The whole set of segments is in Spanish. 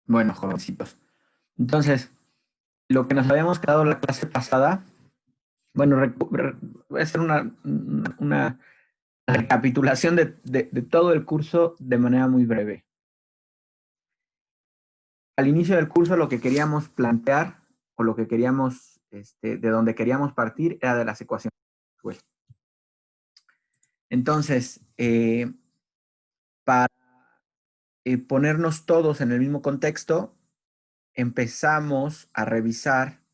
Bueno, jovencitos. Entonces, lo que nos habíamos quedado la clase pasada, bueno, voy a hacer una recapitulación de todo el curso de manera muy breve. Al inicio del curso lo que queríamos plantear, o lo que queríamos, de donde queríamos partir, era de las ecuaciones de Maxwell. Entonces, para ponernos todos en el mismo contexto, empezamos a revisar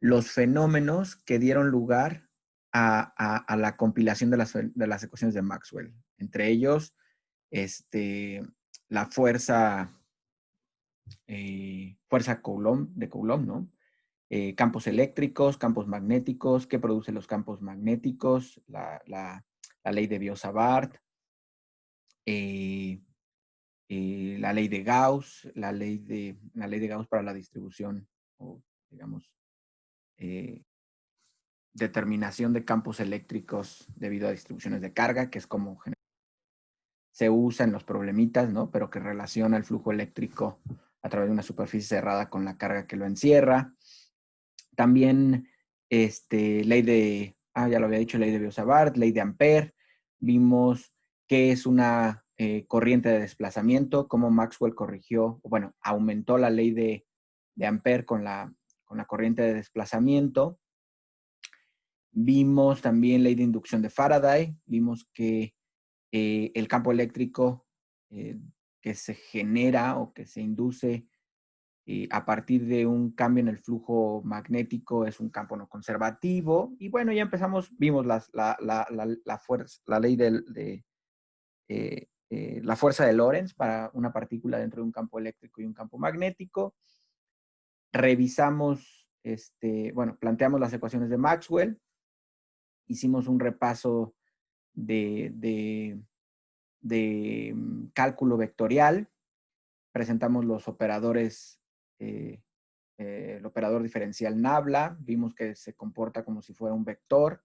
los fenómenos que dieron lugar a la compilación de las ecuaciones de Maxwell. Entre ellos, la fuerza Coulomb, de Coulomb, ¿no? Campos eléctricos, campos magnéticos, qué producen los campos magnéticos, la ley de Biot-Savart, la ley de Gauss, la ley de Gauss para la distribución, o digamos, determinación de campos eléctricos debido a distribuciones de carga, que es como se usa en los problemitas, ¿no? Pero que relaciona el flujo eléctrico a través de una superficie cerrada con la carga que lo encierra. También, ley de, ya lo había dicho, ley de Biot-Savart, ley de Ampère. Vimos qué es una corriente de desplazamiento, cómo Maxwell corrigió, bueno, aumentó la ley de Ampère con la corriente de desplazamiento. Vimos también ley de inducción de Faraday, vimos que el campo eléctrico que se genera o que se induce a partir de un cambio en el flujo magnético es un campo no conservativo. Y bueno, ya empezamos, vimos la fuerza, la ley la fuerza de Lorentz para una partícula dentro de un campo eléctrico y un campo magnético. Revisamos, bueno, planteamos las ecuaciones de Maxwell, hicimos un repaso de cálculo vectorial, presentamos los operadores, el operador diferencial Nabla, vimos que se comporta como si fuera un vector,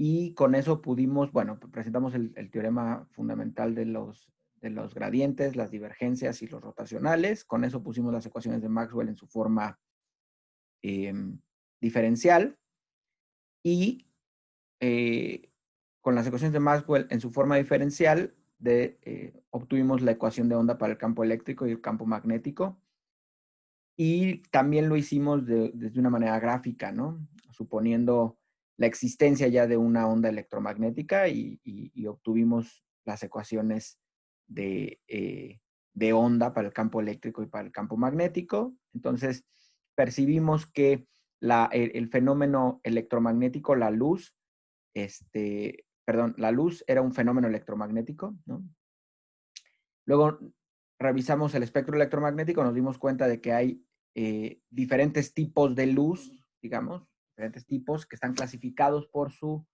y con eso pudimos, bueno, presentamos el teorema fundamental de los gradientes, las divergencias y los rotacionales. Con eso pusimos las ecuaciones de Maxwell en su forma diferencial, y con las ecuaciones de Maxwell en su forma diferencial, obtuvimos la ecuación de onda para el campo eléctrico y el campo magnético. Y también lo hicimos desde una manera gráfica, ¿no? Suponiendo la existencia ya de una onda electromagnética, y obtuvimos las ecuaciones de onda para el campo eléctrico y para el campo magnético. Entonces, percibimos que el fenómeno electromagnético, la luz, la luz era un fenómeno electromagnético, ¿no? Luego revisamos el espectro electromagnético, nos dimos cuenta de que hay diferentes tipos de luz, digamos, diferentes tipos que están clasificados por su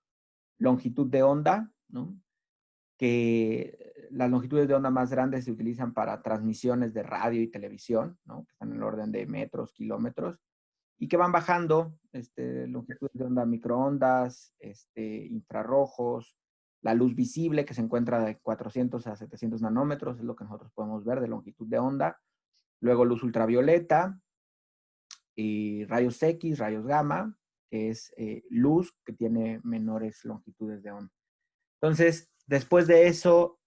longitud de onda, ¿no? Que las longitudes de onda más grandes se utilizan para transmisiones de radio y televisión, ¿no? Que están en el orden de metros, kilómetros, y que van bajando, longitudes de onda microondas, infrarrojos, la luz visible que se encuentra de 400 a 700 nanómetros, es lo que nosotros podemos ver de longitud de onda. Luego luz ultravioleta, y rayos X, rayos gamma, que es luz que tiene menores longitudes de onda. Entonces, después de eso,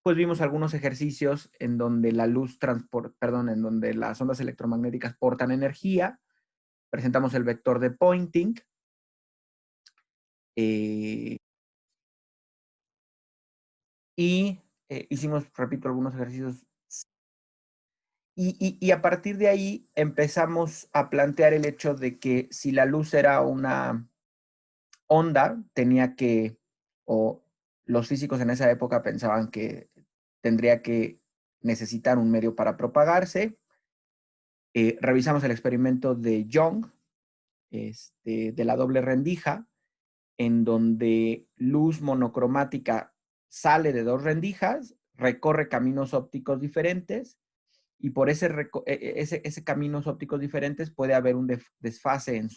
pues vimos algunos ejercicios en donde en donde las ondas electromagnéticas portan energía. Presentamos el vector de Poynting. Y hicimos, repito, algunos ejercicios. Y a partir de ahí empezamos a plantear el hecho de que si la luz era una onda, o los físicos en esa época pensaban que tendría que necesitar un medio para propagarse. Revisamos el experimento de Young, de la doble rendija, en donde luz monocromática sale de dos rendijas, recorre caminos ópticos diferentes, y por ese caminos ópticos diferentes puede haber un desfase en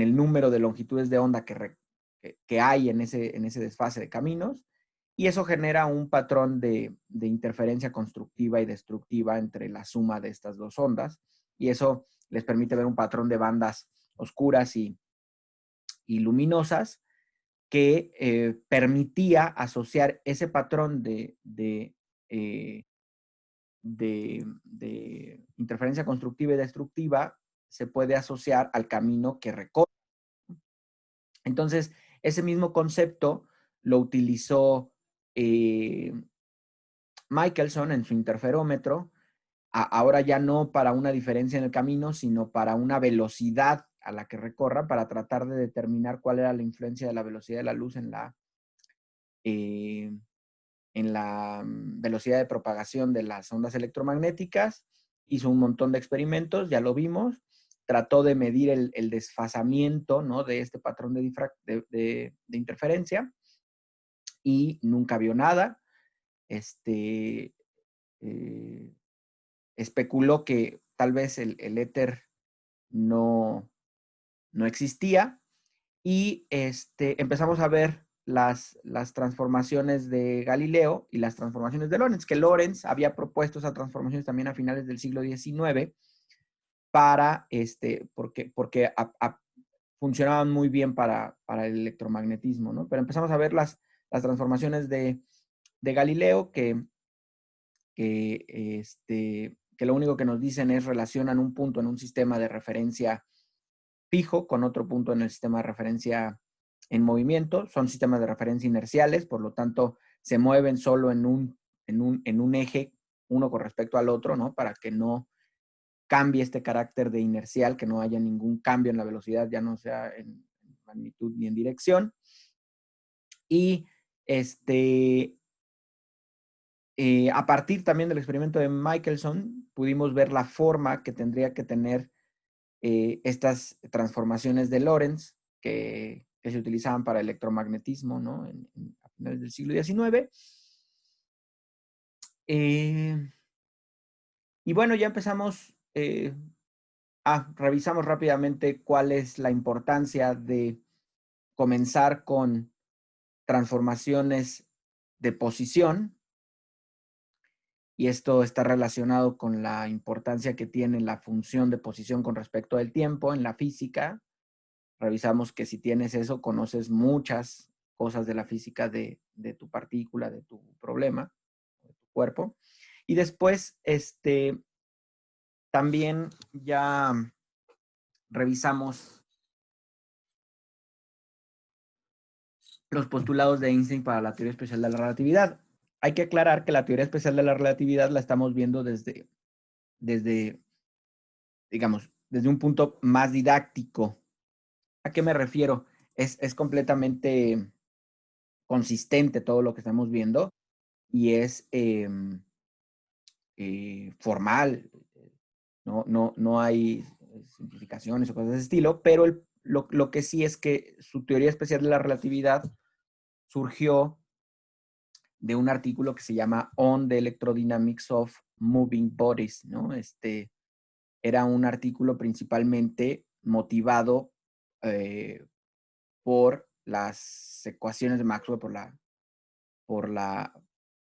el número de longitudes de onda que hay en ese desfase de caminos, y eso genera un patrón de interferencia constructiva y destructiva entre la suma de estas dos ondas, y eso les permite ver un patrón de bandas oscuras y luminosas que permitía asociar ese patrón de interferencia constructiva y destructiva, se puede asociar al camino que recorre. Entonces, ese mismo concepto lo utilizó Michelson en su interferómetro, ahora ya no para una diferencia en el camino, sino para una velocidad a la que recorra, para tratar de determinar cuál era la influencia de la velocidad de la luz en la velocidad de propagación de las ondas electromagnéticas. Hizo un montón de experimentos, ya lo vimos. Trató de medir el desfasamiento, ¿no?, de este patrón de interferencia, y nunca vio nada. Especuló que tal vez el éter no existía, y empezamos a ver las transformaciones de Galileo y las transformaciones de Lorentz, que Lorentz había propuesto esas transformaciones también a finales del siglo XIX para, porque funcionaban muy bien para el electromagnetismo, ¿no? Pero empezamos a ver las transformaciones de Galileo que lo único que nos dicen es relacionan un punto en un sistema de referencia fijo con otro punto en el sistema de referencia en movimiento. Son sistemas de referencia inerciales, por lo tanto, se mueven solo en un eje, uno con respecto al otro, ¿no? Para que no cambie este carácter de inercial, que no haya ningún cambio en la velocidad, ya no sea en magnitud ni en dirección. Y a partir también del experimento de Michelson, pudimos ver la forma que tendría que tener estas transformaciones de Lorentz que se utilizaban para electromagnetismo, ¿no?, a finales del siglo XIX. Y bueno, ya empezamos, revisamos rápidamente cuál es la importancia de comenzar con transformaciones de posición, y esto está relacionado con la importancia que tiene la función de posición con respecto al tiempo en la física. Revisamos que si tienes eso, conoces muchas cosas de la física de tu partícula, de tu problema, de tu cuerpo. Y después, también ya revisamos los postulados de Einstein para la teoría especial de la relatividad. Hay que aclarar que la teoría especial de la relatividad la estamos viendo desde digamos, desde un punto más didáctico. ¿A qué me refiero? Es completamente consistente todo lo que estamos viendo, y es formal. No hay simplificaciones o cosas de ese estilo, pero lo que sí es que su teoría especial de la relatividad surgió de un artículo que se llama On the Electrodynamics of Moving Bodies, ¿no? Era un artículo principalmente motivado por las ecuaciones de Maxwell,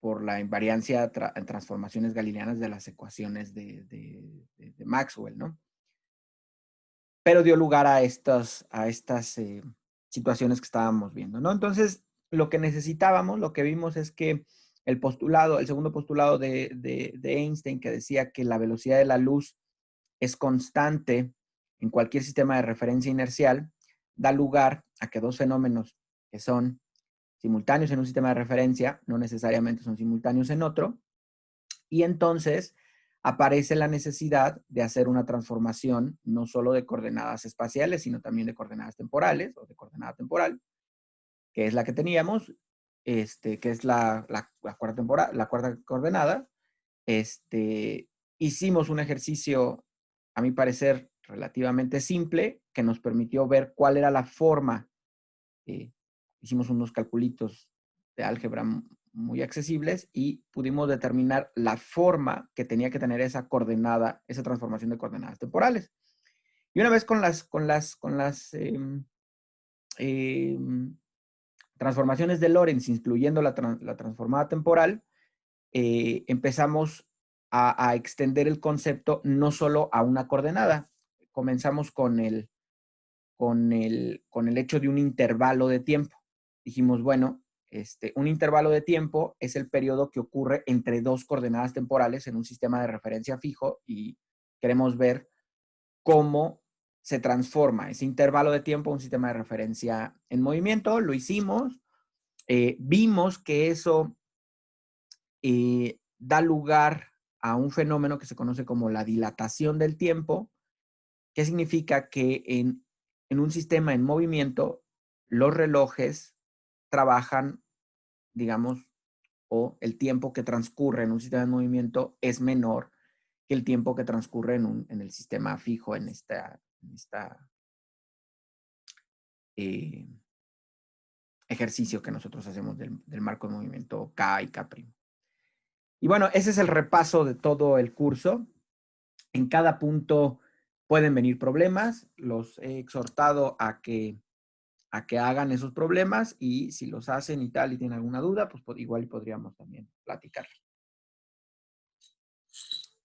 por la invariancia en transformaciones galileanas de las ecuaciones de Maxwell, ¿no? Pero dio lugar a estas situaciones que estábamos viendo, ¿no? Entonces, lo que necesitábamos, lo que vimos es que el segundo postulado de Einstein, que decía que la velocidad de la luz es constante en cualquier sistema de referencia inercial, da lugar a que dos fenómenos que son simultáneos en un sistema de referencia no necesariamente son simultáneos en otro, y entonces aparece la necesidad de hacer una transformación no solo de coordenadas espaciales, sino también de coordenadas temporales, o de coordenada temporal, que es la que teníamos, que es la cuarta coordenada. Hicimos un ejercicio, a mi parecer, relativamente simple, que nos permitió ver cuál era la forma. Hicimos unos calculitos de álgebra muy accesibles y pudimos determinar la forma que tenía que tener esa coordenada, esa transformación de coordenadas temporales. Y una vez con las transformaciones de Lorentz, incluyendo la transformada temporal, empezamos a extender el concepto no solo a una coordenada. Comenzamos con el hecho de un intervalo de tiempo. Dijimos, bueno, un intervalo de tiempo es el periodo que ocurre entre dos coordenadas temporales en un sistema de referencia fijo y queremos ver cómo se transforma ese intervalo de tiempo a un sistema de referencia en movimiento. Lo hicimos, vimos que eso da lugar a un fenómeno que se conoce como la dilatación del tiempo, que significa que en un sistema en movimiento, los relojes trabajan, digamos, o el tiempo que transcurre en un sistema en movimiento es menor que el tiempo que transcurre en el sistema fijo, en esta ejercicio que nosotros hacemos del marco de movimiento K y K'. Y bueno, ese es el repaso de todo el curso. En cada punto pueden venir problemas. Los he exhortado a que hagan esos problemas y si los hacen y tal y tienen alguna duda, pues igual podríamos también platicar.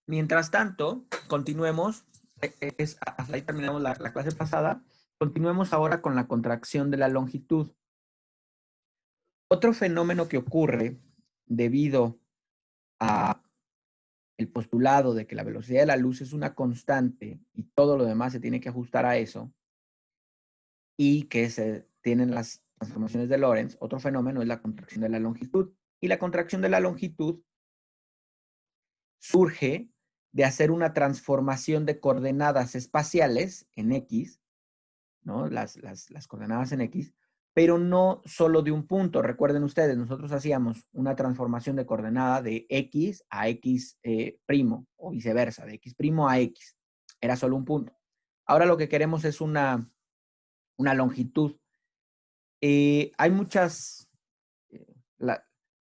Mientras tanto, continuemos. Hasta ahí terminamos la clase pasada. Continuemos ahora con la contracción de la longitud. Otro fenómeno que ocurre debido a el postulado de que la velocidad de la luz es una constante y todo lo demás se tiene que ajustar a eso, y que se tienen las transformaciones de Lorentz, otro fenómeno es la contracción de la longitud. Y la contracción de la longitud surge de hacer una transformación de coordenadas espaciales en X, ¿no? Las coordenadas en X, pero no solo de un punto. Recuerden ustedes, nosotros hacíamos una transformación de coordenada de X a X primo, o viceversa, de X primo a X. Era solo un punto. Ahora lo que queremos es una longitud. Hay muchas,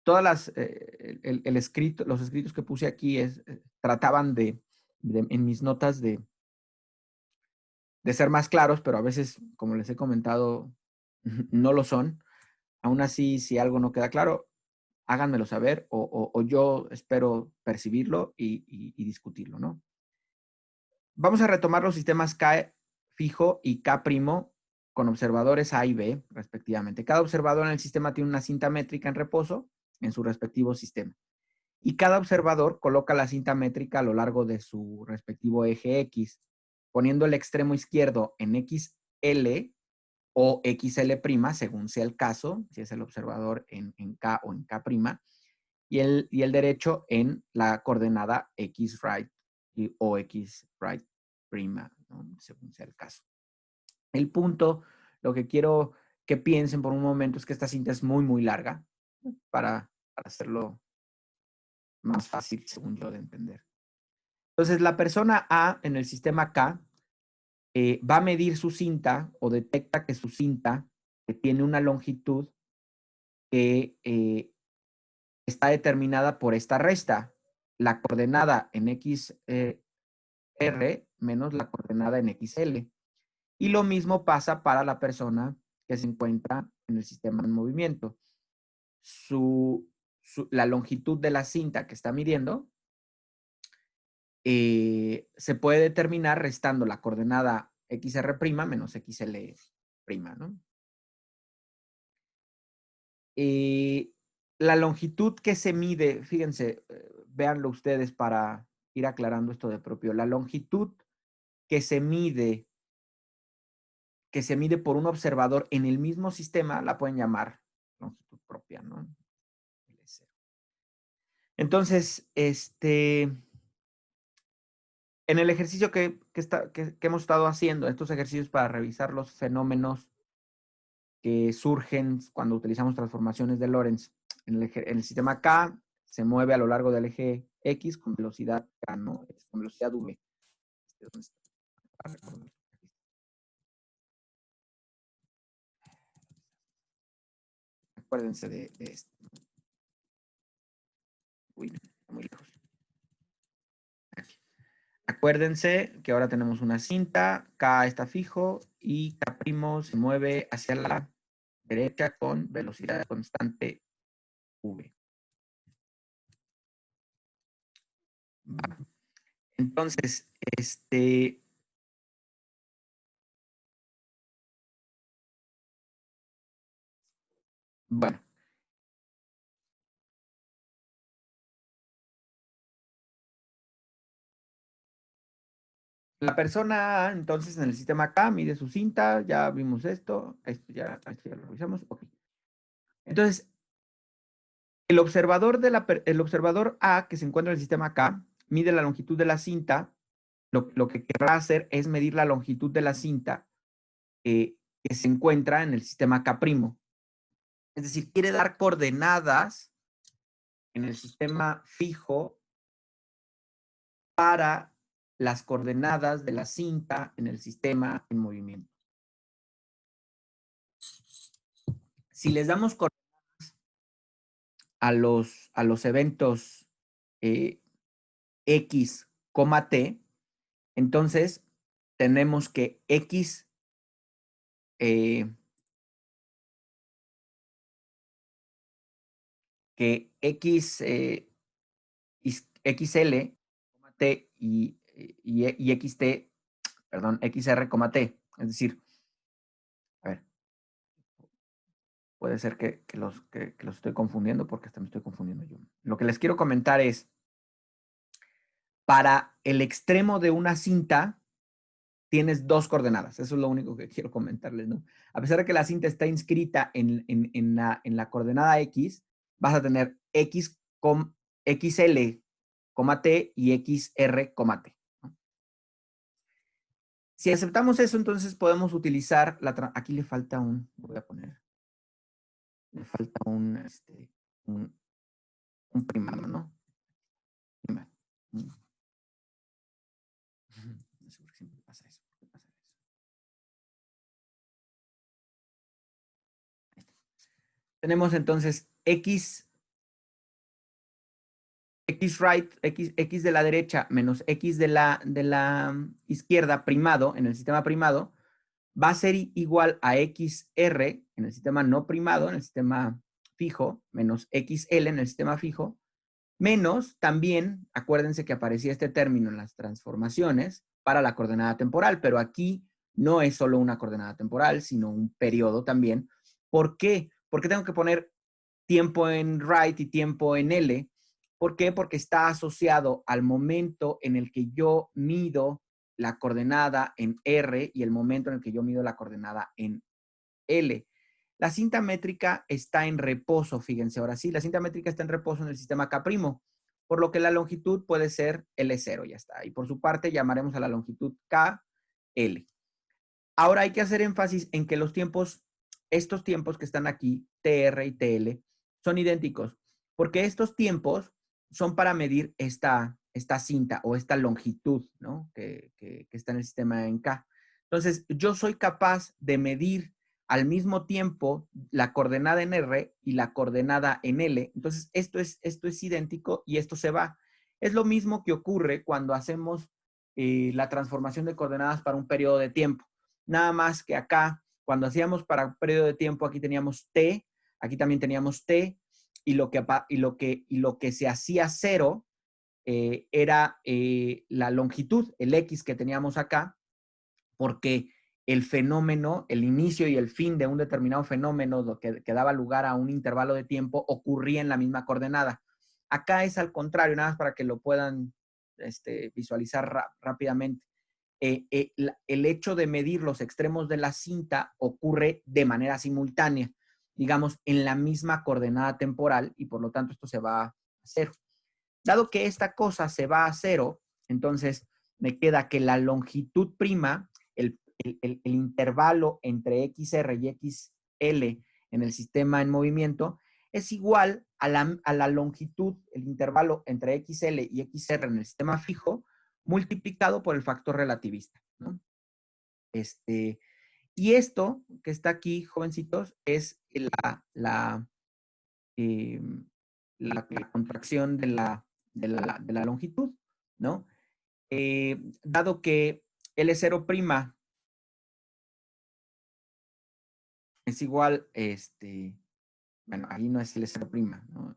todas las, los escritos que puse aquí trataban en mis notas de ser más claros, pero a veces, como les he comentado, no lo son. Aún así, si algo no queda claro, háganmelo saber o yo espero percibirlo y discutirlo, ¿no? Vamos a retomar los sistemas K fijo y K' con observadores A y B, respectivamente. Cada observador en el sistema tiene una cinta métrica en reposo en su respectivo sistema. Y cada observador coloca la cinta métrica a lo largo de su respectivo eje X, poniendo el extremo izquierdo en XL o XL', según sea el caso, si es el observador en K o en K', y el derecho en la coordenada X right o X right prima, ¿no? Según sea el caso. El punto, lo que quiero que piensen por un momento es que esta cinta es muy, muy larga para hacerlo más fácil, según yo, de entender. Entonces, la persona A en el sistema K va a medir su cinta o detecta que su cinta tiene una longitud que está determinada por esta resta, la coordenada en XR menos la coordenada en XL. Y lo mismo pasa para la persona que se encuentra en el sistema en movimiento. La longitud de la cinta que está midiendo se puede determinar restando la coordenada XR' menos XL', ¿no? La longitud que se mide, fíjense, véanlo ustedes para ir aclarando esto de propio. La longitud que se mide por un observador en el mismo sistema la pueden llamar longitud propia, ¿no? Entonces, en el ejercicio que hemos estado haciendo, estos ejercicios para revisar los fenómenos que surgen cuando utilizamos transformaciones de Lorentz, en el sistema K se mueve a lo largo del eje X con velocidad K, ¿no? Con velocidad V. Acuérdense de esto. Uy, está muy lejos. Aquí. Acuérdense que ahora tenemos una cinta, K está fijo y K' se mueve hacia la derecha con velocidad constante v. Va. Entonces, bueno. La persona, entonces, en el sistema K mide su cinta, ya vimos esto ya lo revisamos, ok. Entonces, el observador A, que se encuentra en el sistema K, mide la longitud de la cinta. Lo que querrá hacer es medir la longitud de la cinta que se encuentra en el sistema K'. Es decir, quiere dar coordenadas en el sistema fijo para las coordenadas de la cinta en el sistema en movimiento. Si les damos coordenadas a los eventos X, T, entonces tenemos que X XL, T y XT, perdón, XR, T. Es decir, a ver, puede ser que los estoy confundiendo porque hasta me estoy confundiendo yo. Lo que les quiero comentar es, para el extremo de una cinta, tienes dos coordenadas. Eso es lo único que quiero comentarles, ¿no? A pesar de que la cinta está inscrita en la coordenada X, vas a tener XL, T y XR, T. ¿No? Si aceptamos eso, entonces podemos utilizar aquí le falta voy a poner, le falta un primado, ¿no? Primado. No sé por qué siempre pasa eso. ¿Por qué pasa eso? Tenemos entonces X right, X de la derecha menos X de la izquierda primado, en el sistema primado, va a ser igual a XR en el sistema no primado, en el sistema fijo, menos XL en el sistema fijo, menos también, acuérdense que aparecía este término en las transformaciones para la coordenada temporal, pero aquí no es solo una coordenada temporal, sino un periodo también. ¿Por qué? Porque tengo que poner tiempo en right y tiempo en L. ¿Por qué? Porque está asociado al momento en el que yo mido la coordenada en R y el momento en el que yo mido la coordenada en L. La cinta métrica está en reposo, fíjense, ahora sí, la cinta métrica está en reposo en el sistema K', por lo que la longitud puede ser L0, ya está. Y por su parte llamaremos a la longitud KL. Ahora hay que hacer énfasis en que estos tiempos que están aquí, TR y TL, son idénticos, porque estos tiempos son para medir esta cinta o esta longitud, ¿no? Que está en el sistema en K. Entonces, yo soy capaz de medir al mismo tiempo la coordenada en R y la coordenada en L. Entonces, esto es idéntico y esto se va. Es lo mismo que ocurre cuando hacemos la transformación de coordenadas para un periodo de tiempo. Nada más que acá, cuando hacíamos para un periodo de tiempo, aquí teníamos T, aquí también teníamos T, y lo que se hacía cero era la longitud, el X que teníamos acá, porque el fenómeno, el inicio y el fin de un determinado fenómeno, lo que daba lugar a un intervalo de tiempo, ocurría en la misma coordenada. Acá es al contrario, nada más para que lo puedan visualizar rápidamente. El hecho de medir los extremos de la cinta ocurre de manera simultánea, digamos, en la misma coordenada temporal y por lo tanto esto se va a cero. Dado que esta cosa se va a cero, entonces me queda que la longitud prima, el intervalo entre XR y XL en el sistema en movimiento, es igual a la longitud, el intervalo entre XL y XR en el sistema fijo, multiplicado por el factor relativista, ¿no? Y esto que está aquí, jovencitos, es la contracción de la longitud, ¿no? Dado que L0' es igual, bueno, ahí no es L0', ¿no?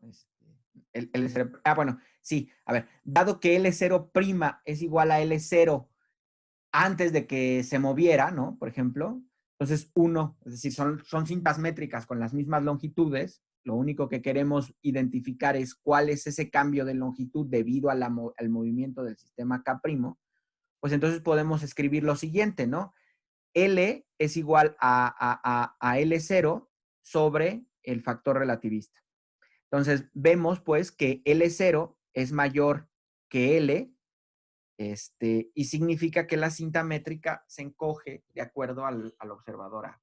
El L0, bueno, sí, a ver, dado que L0' es igual a L0 antes de que se moviera, ¿no? Por ejemplo, entonces 1, es decir, son cintas métricas con las mismas longitudes, lo único que queremos identificar es cuál es ese cambio de longitud debido al movimiento del sistema K', pues entonces podemos escribir lo siguiente, ¿no? L es igual a L0 sobre el factor relativista. Entonces, vemos pues que L0 es mayor que L, y significa que la cinta métrica se encoge de acuerdo al observador A.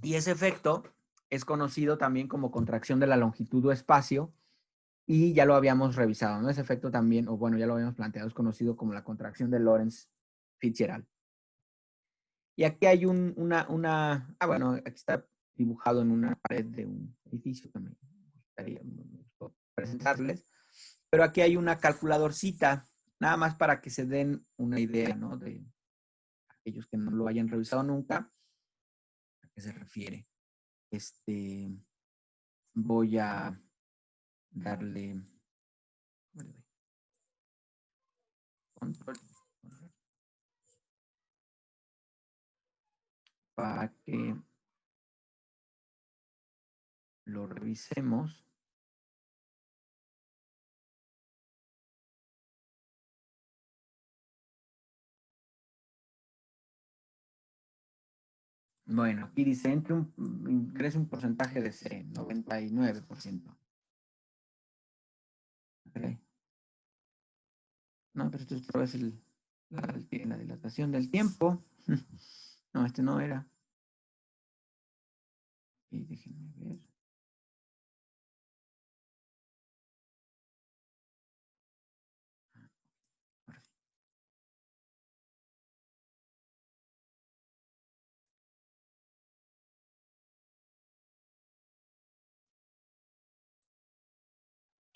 Y ese efecto es conocido también como contracción de la longitud o espacio, y ya lo habíamos revisado, ¿no? Ese efecto también, o bueno, ya lo habíamos planteado, es conocido como la contracción de Lorentz-Fitzgerald. Y aquí hay bueno, aquí está dibujado en una pared de un edificio que me gustaría presentarles. Pero aquí hay una calculadorcita, nada más para que se den una idea, ¿no? De aquellos que no lo hayan revisado nunca, ¿a qué se refiere? Voy a darle control para que lo revisemos. Bueno, aquí dice, ingresa un porcentaje de C, 99%. Okay. No, pero esto es la dilatación del tiempo. No, este no era. Y déjenme ver.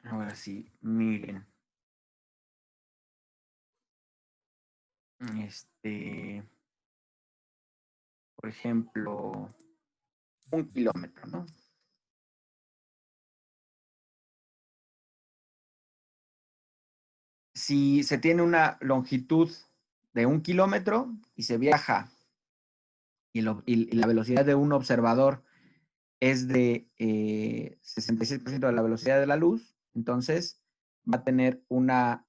Ahora sí, miren. Por ejemplo, 1 kilómetro, ¿no? Si se tiene una longitud de 1 kilómetro y se viaja y la velocidad de un observador es de 66% de la velocidad de la luz, entonces va a tener va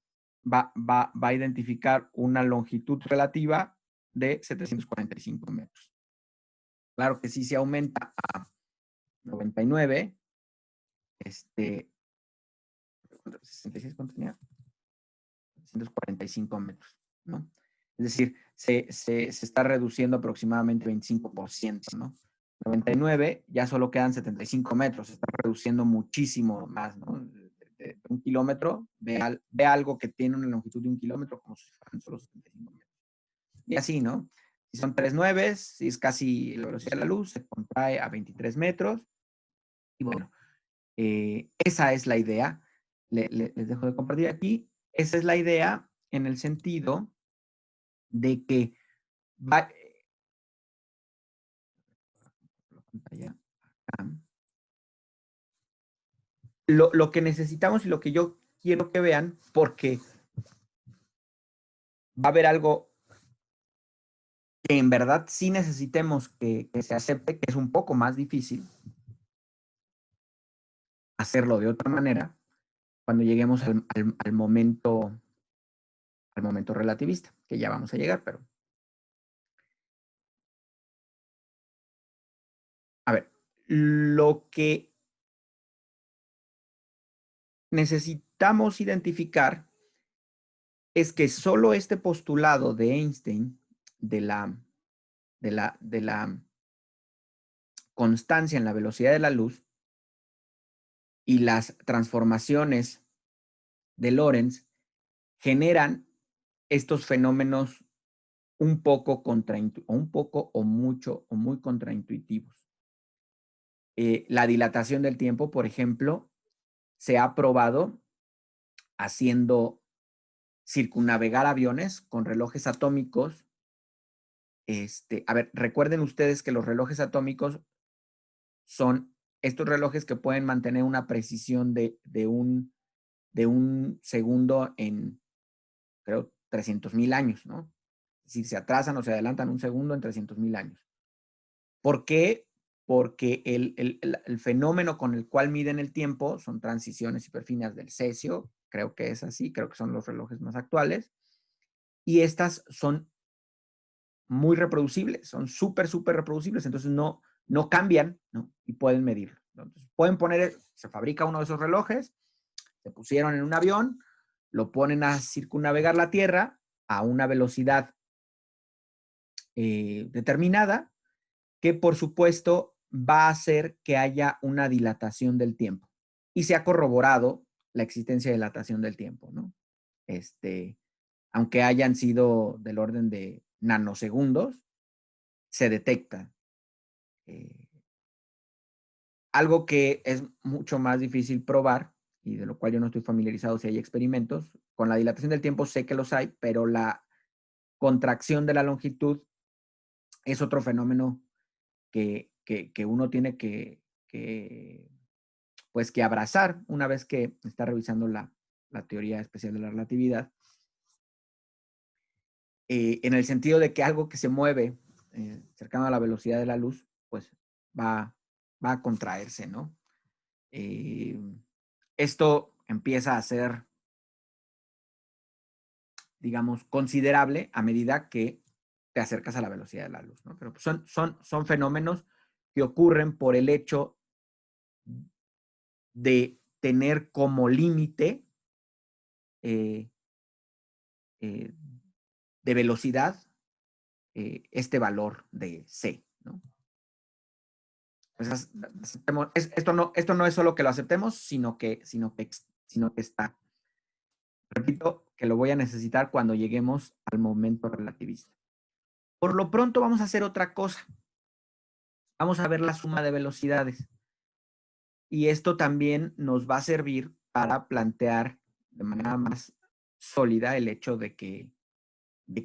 a identificar una longitud relativa de 745 metros. Claro que si se aumenta a 99, 66, ¿cuánto tenía? 145 metros, ¿no? Es decir, se está reduciendo aproximadamente 25%, ¿no? 99, ya solo quedan 75 metros, se está reduciendo muchísimo más, ¿no? De 1 kilómetro, ve algo que tiene una longitud de 1 kilómetro como si fueran solo 75 metros. Y así, ¿no? Si son 3 nueves, si es casi la velocidad de la luz, se contrae a 23 metros. Y bueno, esa es la idea. Les dejo de compartir aquí. Esa es la idea en el sentido de que va, lo que necesitamos y lo que yo quiero que vean, porque va a haber algo que en verdad sí necesitemos que se acepte, que es un poco más difícil hacerlo de otra manera cuando lleguemos al momento relativista, que ya vamos a llegar, pero a ver, lo que necesitamos identificar es que solo este postulado de Einstein de la constancia en la velocidad de la luz y las transformaciones de Lorentz generan estos fenómenos un poco o mucho o muy contraintuitivos. La dilatación del tiempo, por ejemplo, se ha probado haciendo circunnavegar aviones con relojes atómicos A ver, recuerden ustedes que los relojes atómicos son estos relojes que pueden mantener una precisión de un segundo en, creo, 300,000 años, ¿no? Es decir, se atrasan o se adelantan un segundo en 300,000 años. ¿Por qué? Porque el fenómeno con el cual miden el tiempo son transiciones hiperfinas del cesio, creo que es así, creo que son los relojes más actuales, y estas son muy reproducibles, son súper reproducibles, entonces no cambian, ¿no? Y pueden medirlo. Entonces, pueden poner, se fabrica uno de esos relojes, se pusieron en un avión, lo ponen a circunnavegar la Tierra a una velocidad determinada, que por supuesto va a hacer que haya una dilatación del tiempo. Y se ha corroborado la existencia de dilatación del tiempo, ¿no? Aunque hayan sido del orden de nanosegundos, se detecta. Algo que es mucho más difícil probar, y de lo cual yo no estoy familiarizado si hay experimentos, con la dilatación del tiempo sé que los hay, pero la contracción de la longitud es otro fenómeno que uno tiene pues, que abrazar una vez que está revisando la teoría especial de la relatividad, en el sentido de que algo que se mueve cercano a la velocidad de la luz, pues va a contraerse, ¿no? Esto empieza a ser, digamos, considerable a medida que te acercas a la velocidad de la luz, ¿no? Pero son fenómenos que ocurren por el hecho de tener como límite eh, eh, de velocidad este valor de C, ¿no? Entonces, esto no es solo que lo aceptemos, sino que está. Repito que lo voy a necesitar cuando lleguemos al momento relativista. Por lo pronto vamos a hacer otra cosa. Vamos a ver la suma de velocidades. Y esto también nos va a servir para plantear de manera más sólida el hecho de que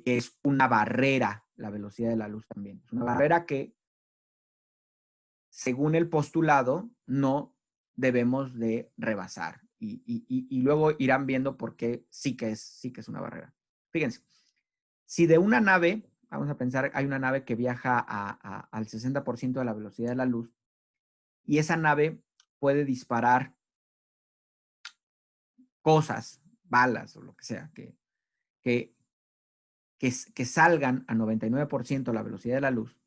es una barrera la velocidad de la luz también. Es una barrera que, según el postulado, no debemos de rebasar. Y luego irán viendo por qué sí que es una barrera. Fíjense, si de una nave, vamos a pensar, hay una nave que viaja al 60% de la velocidad de la luz, y esa nave puede disparar cosas, balas o lo que sea, que, que salgan a 99% la velocidad de la luz.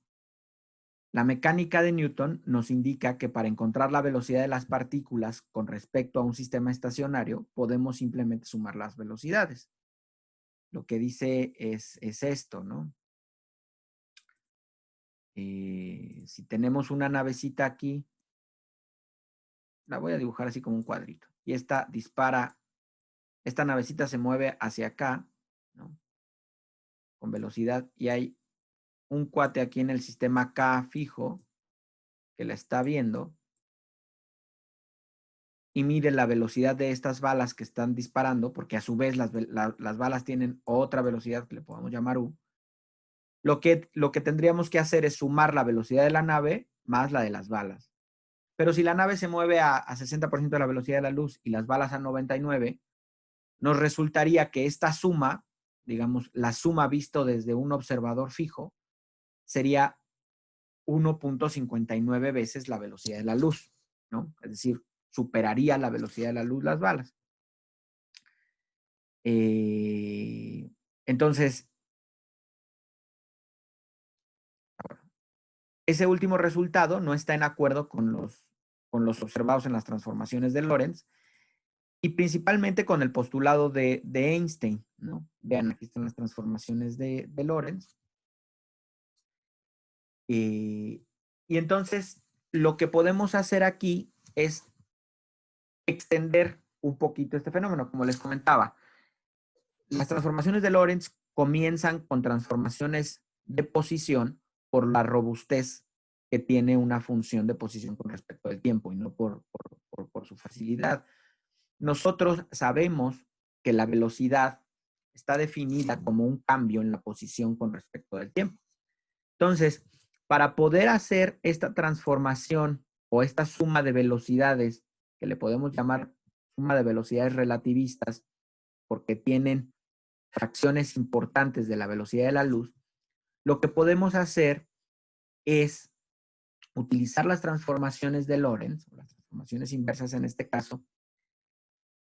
La mecánica de Newton nos indica que para encontrar la velocidad de las partículas con respecto a un sistema estacionario, podemos simplemente sumar las velocidades. Lo que dice es esto, ¿no? Si tenemos una navecita aquí, la voy a dibujar así como un cuadrito. Y esta dispara, esta navecita se mueve hacia acá, ¿no? Con velocidad, y hay un cuate aquí en el sistema K fijo que la está viendo y mide la velocidad de estas balas que están disparando, porque a su vez las balas tienen otra velocidad que le podemos llamar U. Lo que tendríamos que hacer es sumar la velocidad de la nave más la de las balas. Pero si la nave se mueve a 60% de la velocidad de la luz y las balas a 99, nos resultaría que esta suma, digamos, la suma visto desde un observador fijo, sería 1.59 veces la velocidad de la luz, ¿no? Es decir, superaría la velocidad de la luz las balas. Entonces, ese último resultado no está en acuerdo con los observados en las transformaciones de Lorentz y principalmente con el postulado de Einstein, ¿no? Vean, aquí están las transformaciones de Lorentz. Y entonces, lo que podemos hacer aquí es extender un poquito este fenómeno, como les comentaba. Las transformaciones de Lorentz comienzan con transformaciones de posición por la robustez que tiene una función de posición con respecto al tiempo y no por su facilidad. Nosotros sabemos que la velocidad está definida como un cambio en la posición con respecto al tiempo. Entonces, para poder hacer esta transformación o esta suma de velocidades, que le podemos llamar suma de velocidades relativistas, porque tienen fracciones importantes de la velocidad de la luz, lo que podemos hacer es utilizar las transformaciones de Lorentz, las transformaciones inversas en este caso,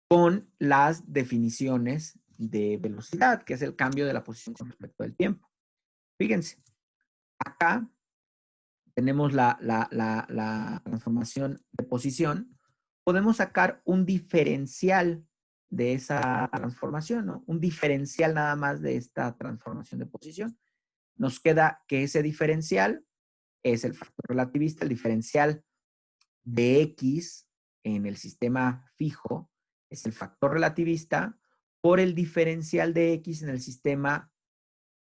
con las definiciones de velocidad, que es el cambio de la posición con respecto al tiempo. Fíjense, acá tenemos la transformación de posición. Podemos sacar un diferencial de esa transformación, ¿no? Un diferencial nada más de esta transformación de posición. Nos queda que ese diferencial es el factor relativista, el diferencial de X en el sistema fijo es el factor relativista por el diferencial de X en el sistema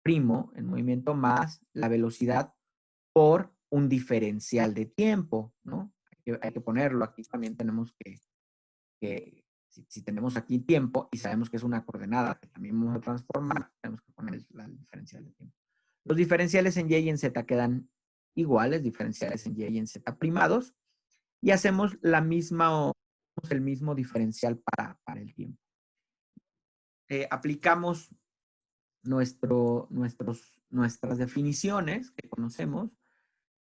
primo, en movimiento, más la velocidad por un diferencial de tiempo, ¿no? Hay que ponerlo. Aquí también tenemos que si tenemos aquí tiempo y sabemos que es una coordenada que también vamos a transformar, tenemos que poner el diferencial de tiempo. Los diferenciales en Y y en Z quedan iguales, diferenciales en Y y en Z primados, y hacemos el mismo diferencial para el tiempo. Aplicamos nuestras definiciones que conocemos,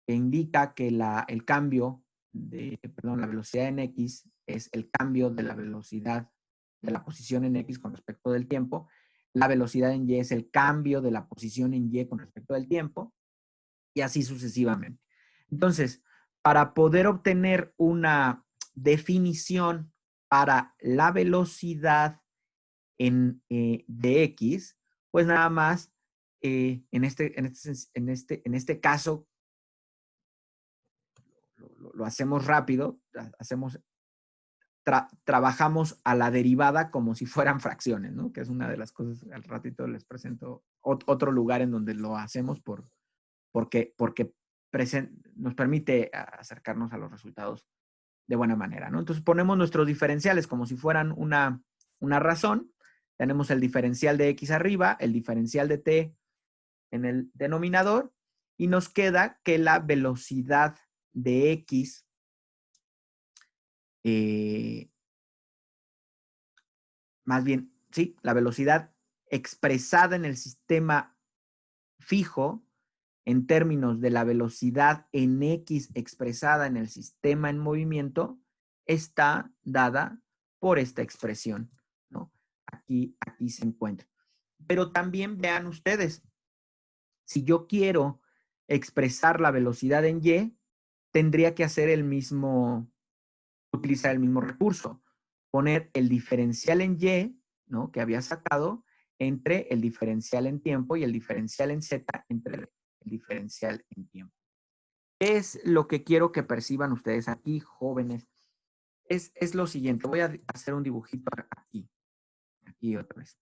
que indica que el cambio la velocidad en X es el cambio de la velocidad de la posición en X con respecto del tiempo. La velocidad en Y es el cambio de la posición en Y con respecto del tiempo, y así sucesivamente. Entonces, para poder obtener una definición para la velocidad de X, pues nada más, en este caso, lo hacemos rápido, trabajamos a la derivada como si fueran fracciones, ¿no? Que es una de las cosas, al ratito les presento otro lugar en donde lo hacemos porque nos permite acercarnos a los resultados de buena manera, ¿no? Entonces ponemos nuestros diferenciales como si fueran una razón. Tenemos el diferencial de X arriba, el diferencial de T en el denominador, y nos queda que la velocidad de X más bien, sí, la velocidad expresada en el sistema fijo en términos de la velocidad en X expresada en el sistema en movimiento está dada por esta expresión, ¿no? Aquí se encuentra. Pero también vean ustedes, si yo quiero expresar la velocidad en Y, tendría que hacer utilizar el mismo recurso, poner el diferencial en Y, ¿no? Que había sacado entre el diferencial en tiempo y el diferencial en Z entre el diferencial en tiempo. ¿Qué es lo que quiero que perciban ustedes aquí, jóvenes? Es lo siguiente. Voy a hacer un dibujito aquí otra vez.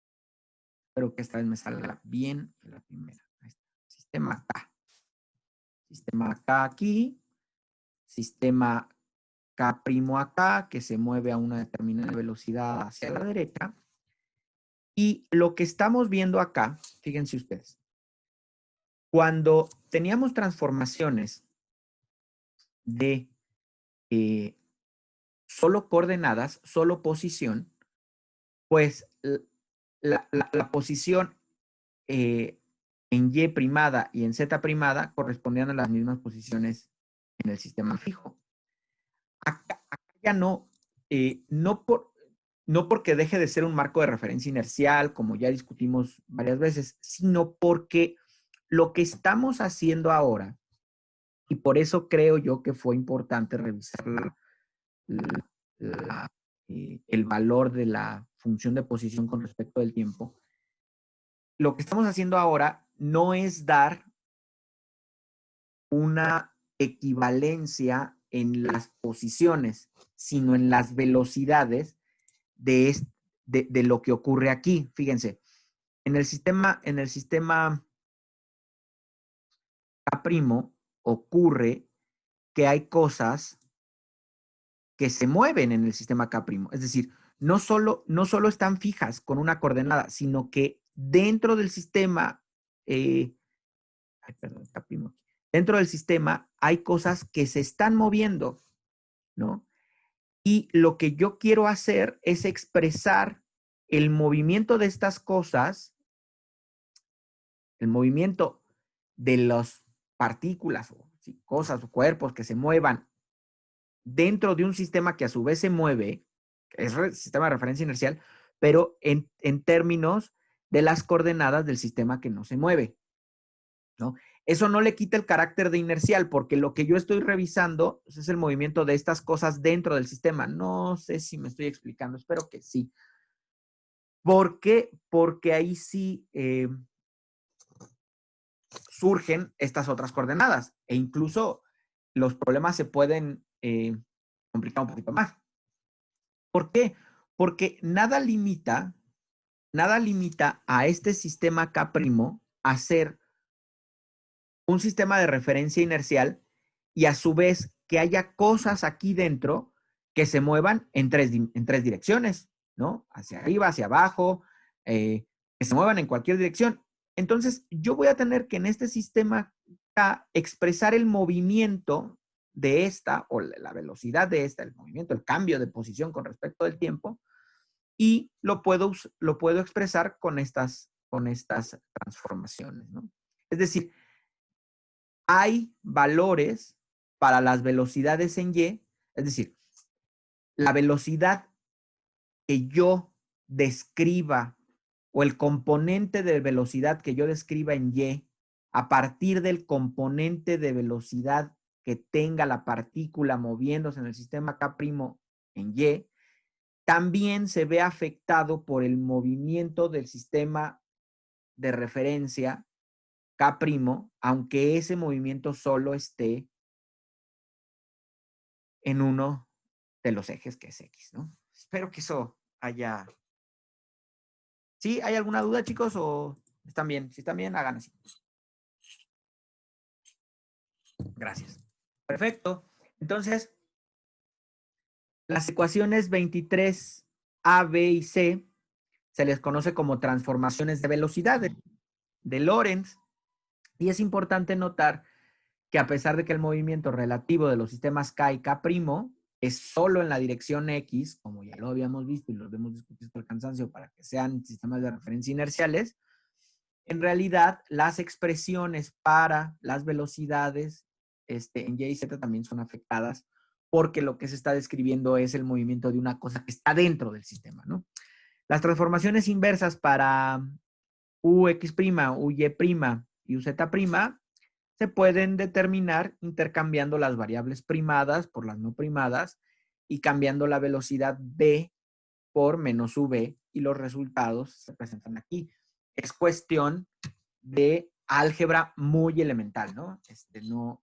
Espero que esta vez me salga bien la primera. Sistema K. Sistema K aquí. Sistema K' acá, que se mueve a una determinada velocidad hacia la derecha. Y lo que estamos viendo acá, fíjense ustedes, cuando teníamos transformaciones de solo coordenadas, solo posición, pues la posición en Y primada y en Z primada correspondían a las mismas posiciones en el sistema fijo. Acá ya no, no porque deje de ser un marco de referencia inercial, como ya discutimos varias veces, sino porque lo que estamos haciendo ahora, y por eso creo yo que fue importante revisar el valor de la función de posición con respecto del tiempo, lo que estamos haciendo ahora no es dar una equivalencia en las posiciones, sino en las velocidades de lo que ocurre aquí. Fíjense, en el sistema K' ocurre que hay cosas que se mueven en el sistema K'. Es decir, no solo están fijas con una coordenada, sino que dentro del sistema Ay, perdón, K'. Dentro del sistema hay cosas que se están moviendo, ¿no? Y lo que yo quiero hacer es expresar el movimiento de estas cosas, el movimiento de las partículas o sí, cosas o cuerpos que se muevan dentro de un sistema que a su vez se mueve, que es el sistema de referencia inercial, pero en términos de las coordenadas del sistema que no se mueve, ¿no? Eso no le quita el carácter de inercial, porque lo que yo estoy revisando es el movimiento de estas cosas dentro del sistema. No sé si me estoy explicando, espero que sí. ¿Por qué? Porque ahí sí surgen estas otras coordenadas e incluso los problemas se pueden complicar un poquito más. ¿Por qué? Porque nada limita a este sistema K' a ser un sistema de referencia inercial y a su vez que haya cosas aquí dentro que se muevan en tres direcciones, ¿no? Hacia arriba, hacia abajo, que se muevan en cualquier dirección. Entonces, yo voy a tener que en este sistema K expresar el movimiento de esta, o la velocidad de esta, el movimiento, el cambio de posición con respecto del tiempo, y lo puedo expresar con estas transformaciones, ¿no? Es decir, hay valores para las velocidades en Y, es decir, la velocidad que yo describa o el componente de velocidad que yo describa en Y a partir del componente de velocidad que tenga la partícula moviéndose en el sistema K' en Y, también se ve afectado por el movimiento del sistema de referencia K', aunque ese movimiento solo esté en uno de los ejes que es X, ¿no? Espero que eso haya... ¿Sí? ¿Hay alguna duda, chicos? ¿O están bien? Si están bien, hagan así. Gracias. Perfecto. Entonces, las ecuaciones 23A, B y C se les conoce como transformaciones de velocidad de Lorentz. Y es importante notar que a pesar de que el movimiento relativo de los sistemas K y K' es solo en la dirección X, como ya lo habíamos visto y lo hemos discutido hasta el cansancio para que sean sistemas de referencia inerciales, en realidad las expresiones para las velocidades en Y y Z también son afectadas porque lo que se está describiendo es el movimiento de una cosa que está dentro del sistema, ¿no? Las transformaciones inversas para UX', UY' y UZ' se pueden determinar intercambiando las variables primadas por las no primadas y cambiando la velocidad B por menos V y los resultados se presentan aquí. Es cuestión de álgebra muy elemental, ¿no?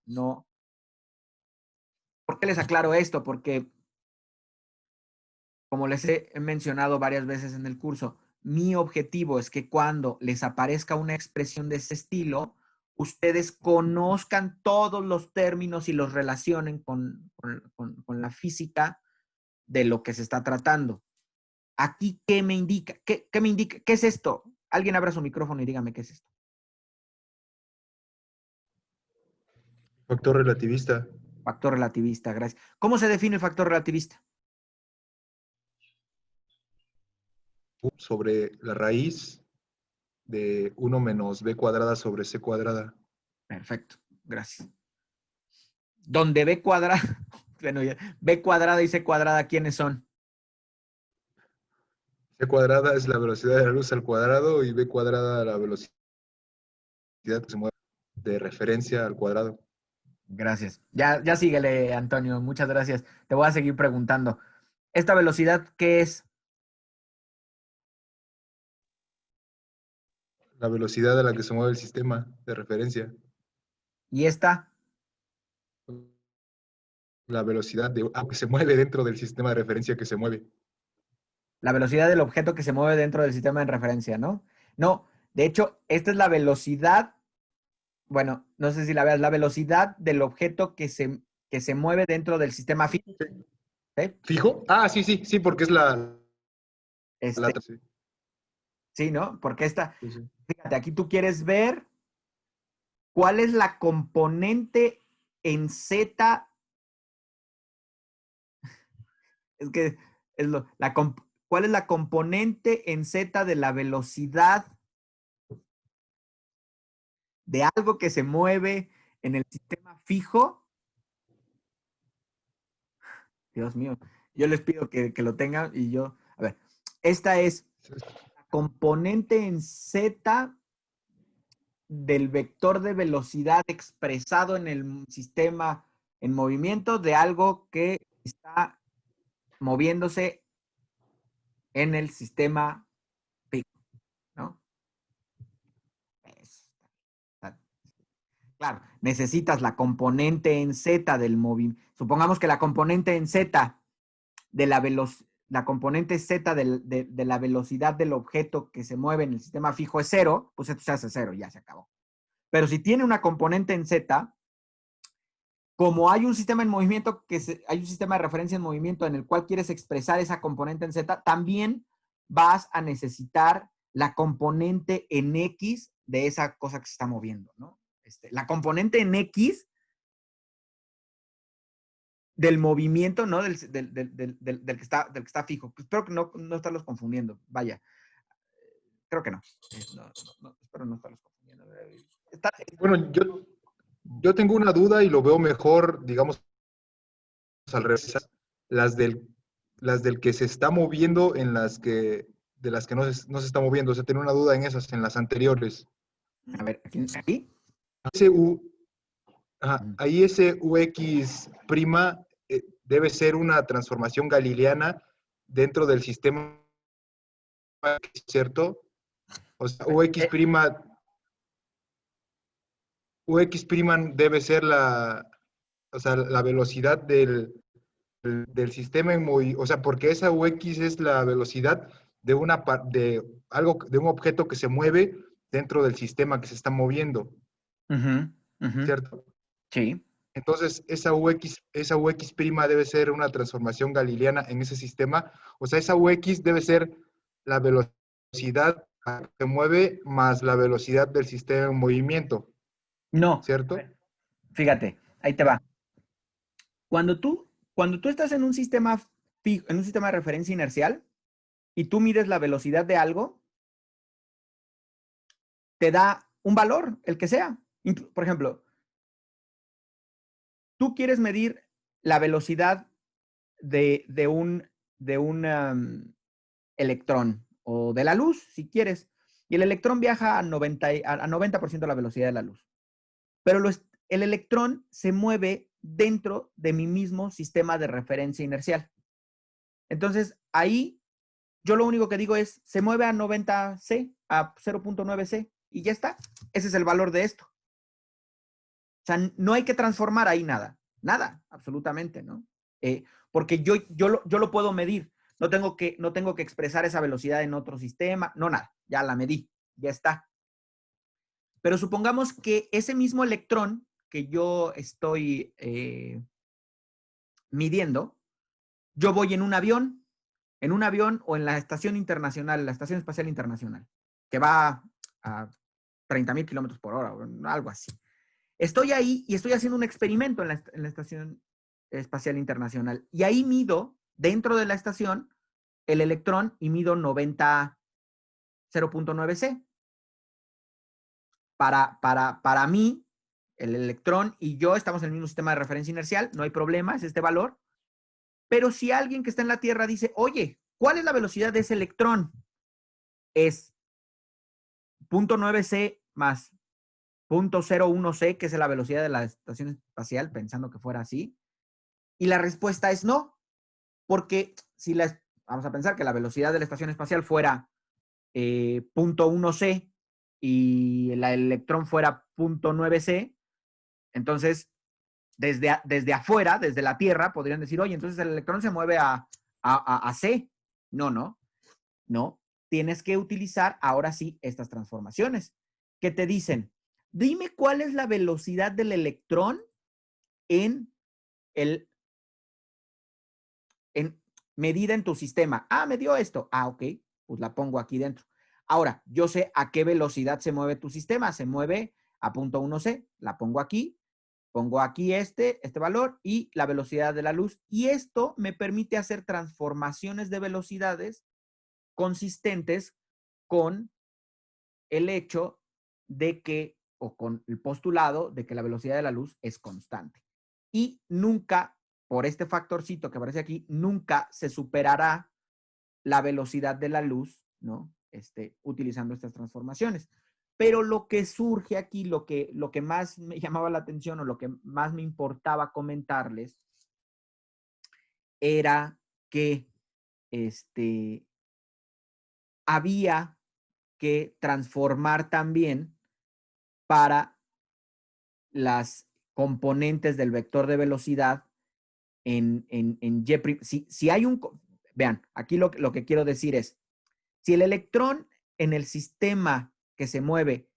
No. ¿Por qué les aclaro esto? Porque, como les he mencionado varias veces en el curso, mi objetivo es que cuando les aparezca una expresión de ese estilo, ustedes conozcan todos los términos y los relacionen con la física de lo que se está tratando. Aquí, ¿qué me indica? ¿Qué me indica? ¿Qué es esto? Alguien abra su micrófono y dígame qué es esto. Factor relativista. Factor relativista, gracias. ¿Cómo se define el factor relativista? Sobre la raíz de 1 menos b cuadrada sobre c cuadrada. Perfecto, gracias. Donde B cuadrada, bueno, B cuadrada y C cuadrada, ¿quiénes son? C cuadrada es la velocidad de la luz al cuadrado y b cuadrada la velocidad que se mueve de referencia al cuadrado. Gracias. Ya síguele, Antonio. Muchas gracias. Te voy a seguir preguntando. ¿Esta velocidad qué es? La velocidad a la que se mueve el sistema de referencia. ¿Y esta? La velocidad de algo que se mueve dentro del sistema de referencia que se mueve. La velocidad del objeto que se mueve dentro del sistema de referencia, ¿no? No, de hecho, esta es la velocidad, bueno, no sé si la veas, la velocidad del objeto que se mueve dentro del sistema fijo. ¿Sí? ¿Fijo? Ah, sí, porque es la sí. Sí, ¿no? Porque esta, Sí. fíjate, aquí tú quieres ver ¿cuál es la componente en Z? Es que es ¿cuál es la componente en Z de la velocidad de algo que se mueve en el sistema fijo? Dios mío, yo les pido que lo tengan y yo, a ver, esta es la componente en Z del vector de velocidad expresado en el sistema en movimiento de algo que está moviéndose en el sistema fijo, ¿no? Claro, necesitas la componente en Z del movimiento. Supongamos que la componente en Z de la componente Z de la velocidad del objeto que se mueve en el sistema fijo es 0, pues esto se hace 0, ya se acabó. Pero si tiene una componente en Z, como hay un sistema en movimiento, hay un sistema de referencia en movimiento en el cual quieres expresar esa componente en Z, también vas a necesitar la componente en X de esa cosa que se está moviendo, ¿no? La componente en X del movimiento, ¿no? Del que está fijo. Espero que no estarlos confundiendo. Vaya. Creo que no. Espero no estarlos confundiendo. Bueno, yo tengo una duda y lo veo mejor, digamos, al revés. Las del que se está moviendo de las que no se está moviendo. O sea, tengo una duda en esas, en las anteriores. A ver, aquí. Ese ahí ese UX prima debe ser una transformación galileana dentro del sistema, ¿cierto? O sea, UX prima debe ser o sea, la velocidad del sistema en movimiento, o sea, porque esa UX es la velocidad de de un objeto que se mueve dentro del sistema que se está moviendo, ¿cierto? Sí. Entonces, esa UX prima debe ser una transformación galileana en ese sistema. O sea, esa UX debe ser la velocidad que se mueve más la velocidad del sistema en movimiento, No. ¿cierto? Fíjate, ahí te va. Cuando tú estás en un sistema fijo, en un sistema de referencia inercial y tú mides la velocidad de algo, te da un valor, el que sea. Por ejemplo, tú quieres medir la velocidad de un electrón o de la luz, si quieres. Y el electrón viaja a 90% de la velocidad de la luz. Pero el electrón se mueve dentro de mi mismo sistema de referencia inercial. Entonces, ahí yo lo único que digo es, se mueve a 90C, a 0.9C, y ya está. Ese es el valor de esto. O sea, no hay que transformar ahí nada. Nada, absolutamente, ¿no? Porque yo lo puedo medir. No tengo que expresar esa velocidad en otro sistema. No, nada. Ya la medí. Ya está. Pero supongamos que ese mismo electrón que yo estoy midiendo, yo voy en un avión o en la estación internacional, la Estación Espacial Internacional, que va a 30,000 kilómetros por hora o algo así. Estoy ahí y estoy haciendo un experimento en la Estación Espacial Internacional. Y ahí mido, dentro de la estación, el electrón y mido 0.9C. Para mí, el electrón y yo estamos en el mismo sistema de referencia inercial, no hay problema, es este valor. Pero si alguien que está en la Tierra dice, oye, ¿cuál es la velocidad de ese electrón? Es 0.9C más 0.01C, que es la velocidad de la estación espacial, pensando que fuera así. Y la respuesta es no, porque si vamos a pensar que la velocidad de la estación espacial fuera 0.1C y el electrón fuera 0.9C, entonces desde afuera, desde la Tierra, podrían decir, oye, entonces el electrón se mueve a C. No. Tienes que utilizar ahora sí estas transformaciones que te dicen, dime cuál es la velocidad del electrón en medida en tu sistema. Ah, me dio esto. Ah, ok, pues la pongo aquí dentro. Ahora, yo sé a qué velocidad se mueve tu sistema. Se mueve a punto 1C. La pongo aquí este valor y la velocidad de la luz. Y esto me permite hacer transformaciones de velocidades consistentes con el hecho de que, o con el postulado de que la velocidad de la luz es constante. Y nunca, por este factorcito que aparece aquí, nunca se superará la velocidad de la luz, ¿no? Utilizando estas transformaciones. Pero lo que surge aquí, lo que más me llamaba la atención o lo que más me importaba comentarles era que había que transformar también para las componentes del vector de velocidad en Y'. Si hay un... Vean, aquí lo que quiero decir es, si el electrón en el sistema que se mueve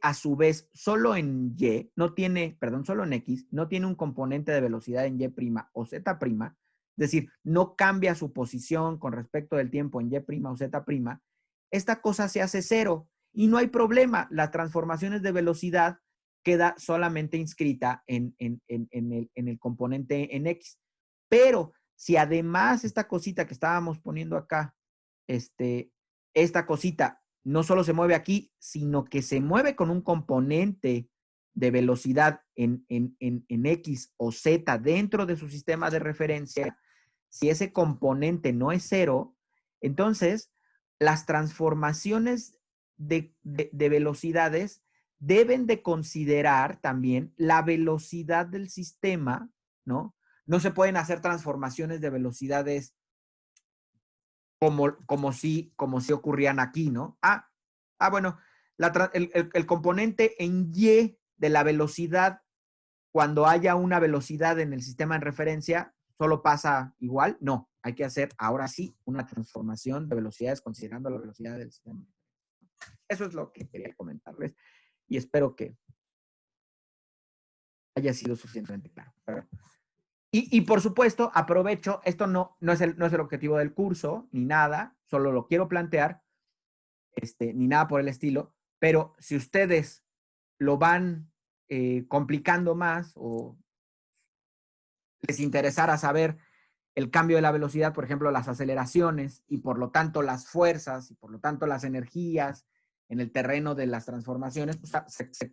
a su vez solo en Y, no tiene, perdón, solo en X, no tiene un componente de velocidad en Y' o Z', es decir, no cambia su posición con respecto del tiempo en Y' o Z', esta cosa se hace cero y no hay problema. Las transformaciones de velocidad queda solamente inscrita en el componente en X. Pero si además esta cosita que estábamos poniendo acá, esta cosita no solo se mueve aquí, sino que se mueve con un componente de velocidad en X o Z dentro de su sistema de referencia, si ese componente no es cero, entonces las transformaciones de velocidades deben de considerar también la velocidad del sistema, ¿no? No se pueden hacer transformaciones de velocidades como si ocurrían aquí, ¿no? Bueno, el componente en Y de la velocidad, cuando haya una velocidad en el sistema en referencia, solo pasa igual. No, hay que hacer ahora sí una transformación de velocidades considerando la velocidad del sistema. Eso es lo que quería comentarles y espero que haya sido suficientemente claro. Y por supuesto, aprovecho, esto no es el objetivo del curso, ni nada, solo lo quiero plantear, ni nada por el estilo, pero si ustedes lo van complicando más o les interesara saber el cambio de la velocidad, por ejemplo, las aceleraciones y por lo tanto las fuerzas y por lo tanto las energías en el terreno de las transformaciones, pues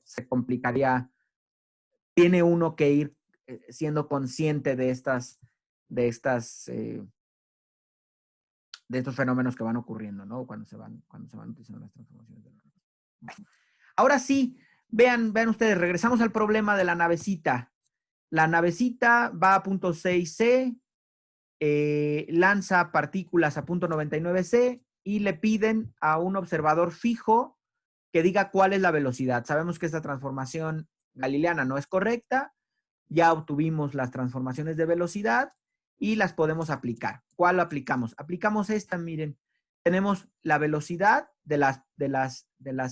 se complicaría. Tiene uno que ir siendo consciente de estos fenómenos que van ocurriendo, ¿no? Cuando se van utilizando las transformaciones de la velocidad. Ahora sí, vean ustedes, regresamos al problema de la navecita. La navecita va a punto 6C, lanza partículas a punto 99C y le piden a un observador fijo que diga cuál es la velocidad. Sabemos que esta transformación galileana no es correcta, ya obtuvimos las transformaciones de velocidad y las podemos aplicar. ¿Cuál aplicamos? Aplicamos esta, miren. Tenemos la velocidad de las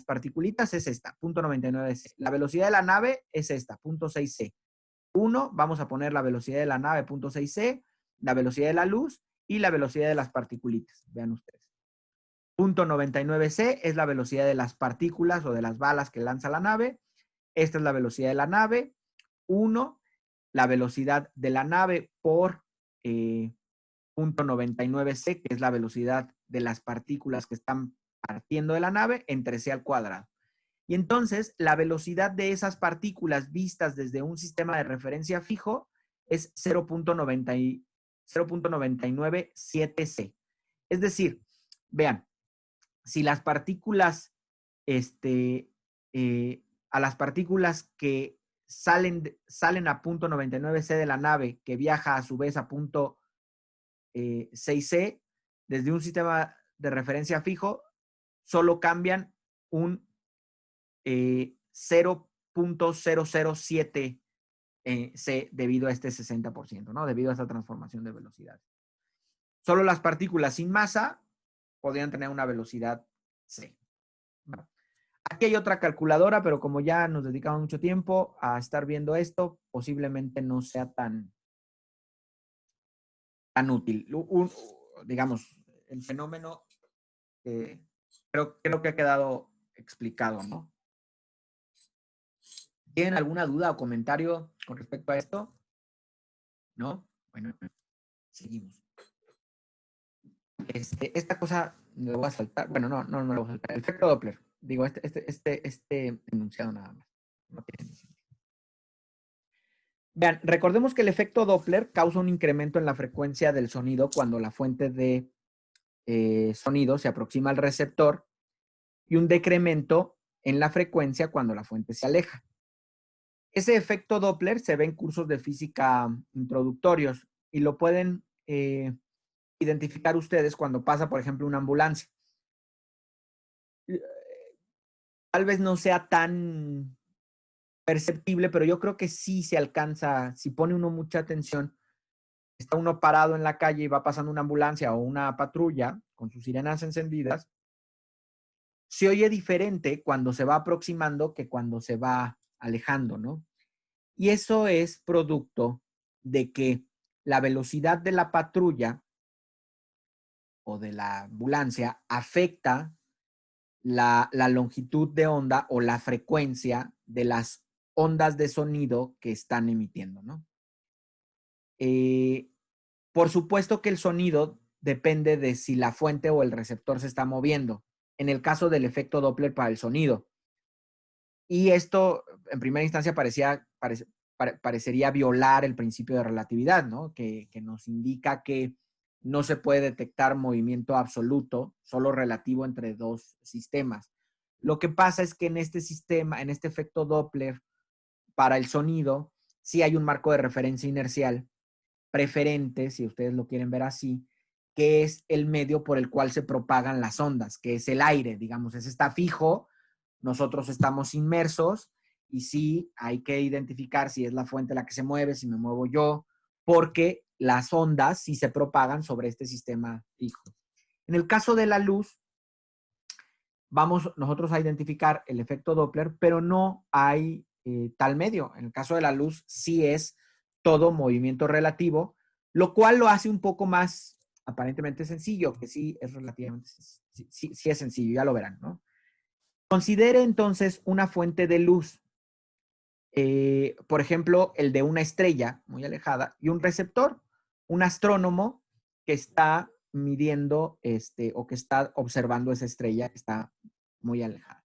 particulitas es esta, punto 99C. La velocidad de la nave es esta, punto 6C. 1, vamos a poner la velocidad de la nave, punto 6C, la velocidad de la luz y la velocidad de las particulitas. Vean ustedes. Punto 99C es la velocidad de las partículas o de las balas que lanza la nave. Esta es la velocidad de la nave. 1, la velocidad de la nave por punto 99C, que es la velocidad de las partículas que están partiendo de la nave, entre C al cuadrado. Y entonces, la velocidad de esas partículas vistas desde un sistema de referencia fijo es 0.997C. Es decir, vean, si las partículas, a las partículas que salen a punto 99C de la nave, que viaja a su vez a punto 6C, desde un sistema de referencia fijo, solo cambian un 0.007 C debido a este 60%, ¿no? Debido a esta transformación de velocidad. Solo las partículas sin masa podrían tener una velocidad C. Bueno, aquí hay otra calculadora, pero como ya nos dedicamos mucho tiempo a estar viendo esto, posiblemente no sea tan útil. Digamos, el fenómeno creo que ha quedado explicado, ¿no? ¿Tienen alguna duda o comentario con respecto a esto? ¿No? Bueno, seguimos. Esta cosa me la voy a saltar. Bueno, no me la voy a saltar. El efecto Doppler. Digo, este enunciado nada más. No tiene sentido. Vean, recordemos que el efecto Doppler causa un incremento en la frecuencia del sonido cuando la fuente de sonido se aproxima al receptor y un decremento en la frecuencia cuando la fuente se aleja. Ese efecto Doppler se ve en cursos de física introductorios y lo pueden identificar ustedes cuando pasa, por ejemplo, una ambulancia. Tal vez no sea tan perceptible, pero yo creo que sí se alcanza, si pone uno mucha atención, está uno parado en la calle y va pasando una ambulancia o una patrulla con sus sirenas encendidas, se oye diferente cuando se va aproximando que cuando se va alejando, ¿no? Y eso es producto de que la velocidad de la patrulla o de la ambulancia afecta la longitud de onda o la frecuencia de las ondas de sonido que están emitiendo, ¿no? Por supuesto que el sonido depende de si la fuente o el receptor se está moviendo, en el caso del efecto Doppler para el sonido. Y esto, en primera instancia, parecería violar el principio de relatividad, ¿no? Que nos indica que no se puede detectar movimiento absoluto, solo relativo entre dos sistemas. Lo que pasa es que en este sistema, en este efecto Doppler, para el sonido, sí hay un marco de referencia inercial preferente, si ustedes lo quieren ver así, que es el medio por el cual se propagan las ondas, que es el aire, digamos, ese está fijo, nosotros estamos inmersos y sí hay que identificar si es la fuente la que se mueve, si me muevo yo, porque las ondas sí se propagan sobre este sistema fijo. En el caso de la luz, vamos nosotros a identificar el efecto Doppler, pero no hay tal medio. En el caso de la luz, sí es todo movimiento relativo, lo cual lo hace un poco más aparentemente sencillo, que sí es relativamente, sí es sencillo, ya lo verán, ¿no? Considere entonces una fuente de luz, por ejemplo, el de una estrella muy alejada y un receptor, un astrónomo que está midiendo o que está observando esa estrella que está muy alejada.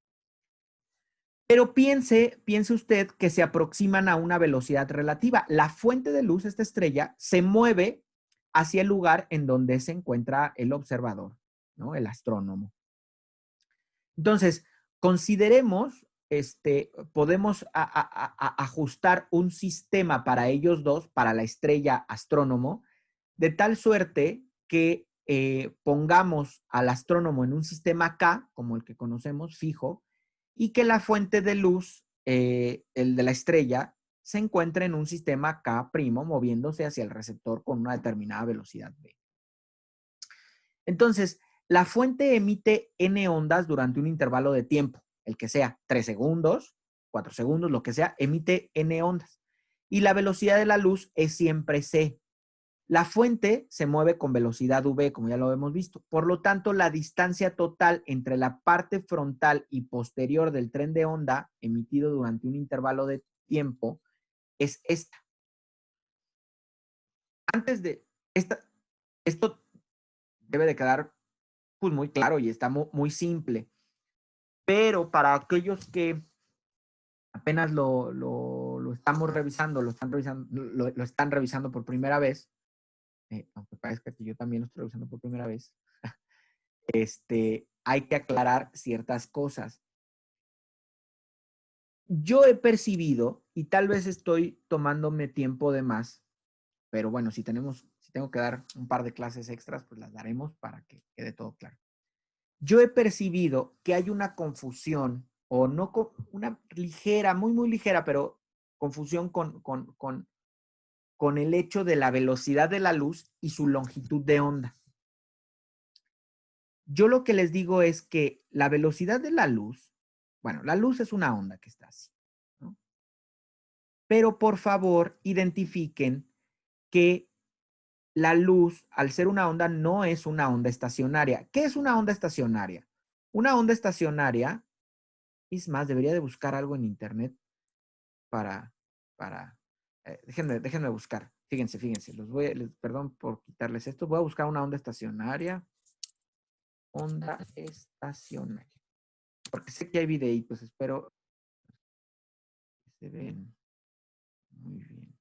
Pero piense usted que se aproximan a una velocidad relativa. La fuente de luz, esta estrella, se mueve hacia el lugar en donde se encuentra el observador, ¿no? El astrónomo. Entonces, consideremos, podemos ajustar un sistema para ellos dos, para la estrella astrónomo, de tal suerte que pongamos al astrónomo en un sistema K, como el que conocemos, fijo, y que la fuente de luz, el de la estrella, se encuentre en un sistema K', moviéndose hacia el receptor con una determinada velocidad V. Entonces, la fuente emite N ondas durante un intervalo de tiempo, el que sea, 3 segundos, 4 segundos, lo que sea, emite N ondas. Y la velocidad de la luz es siempre C. La fuente se mueve con velocidad V, como ya lo hemos visto. Por lo tanto, la distancia total entre la parte frontal y posterior del tren de onda emitido durante un intervalo de tiempo es esta. Antes de esto debe de quedar pues, muy claro y está muy simple. Pero para aquellos que apenas lo estamos revisando, lo están revisando por primera vez, aunque parezca que yo también lo estoy revisando por primera vez, hay que aclarar ciertas cosas. Yo he percibido, y tal vez estoy tomándome tiempo de más, pero bueno, si tengo que dar un par de clases extras, pues las daremos para que quede todo claro. Yo he percibido que hay una confusión, o no, una ligera, muy ligera, pero confusión con el hecho de la velocidad de la luz y su longitud de onda. Yo lo que les digo es que la velocidad de la luz, bueno, la luz es una onda que está así, ¿no? Pero por favor, identifiquen que la luz, al ser una onda, no es una onda estacionaria. ¿Qué es una onda estacionaria? Una onda estacionaria, es más, debería de buscar algo en internet. para, déjenme buscar. Fíjense, perdón por quitarles esto. Voy a buscar una onda estacionaria. Onda estacionaria. Porque sé que hay videitos, espero que se ven muy bien.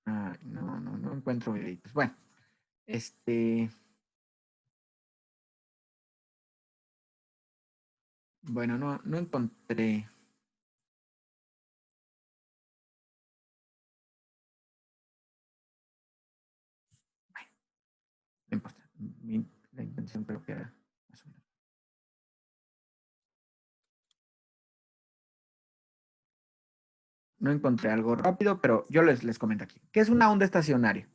Ah, no encuentro videitos. Bueno, bueno, no encontré. No importa. La intención creo que era más o menos. No encontré algo rápido, pero yo les comento aquí. ¿Qué es una onda estacionaria?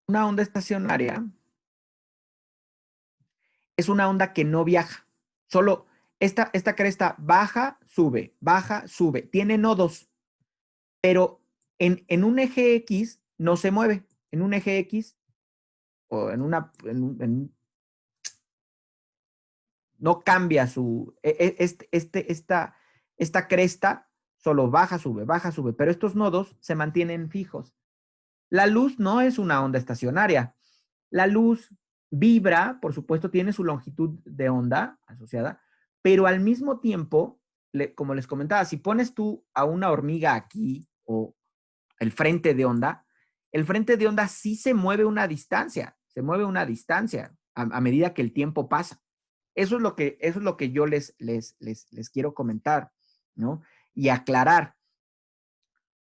Una onda estacionaria es una onda que no viaja. Solo esta cresta baja, sube. Tiene nodos, pero en un eje X no se mueve. En un eje X o no cambia esta cresta, solo baja, sube, pero estos nodos se mantienen fijos. La luz no es una onda estacionaria. La luz vibra, por supuesto, tiene su longitud de onda asociada, pero al mismo tiempo, como les comentaba, si pones tú a una hormiga aquí o el frente de onda sí se mueve una distancia, a medida que el tiempo pasa. Eso es lo que yo les quiero comentar, ¿no? Y aclarar,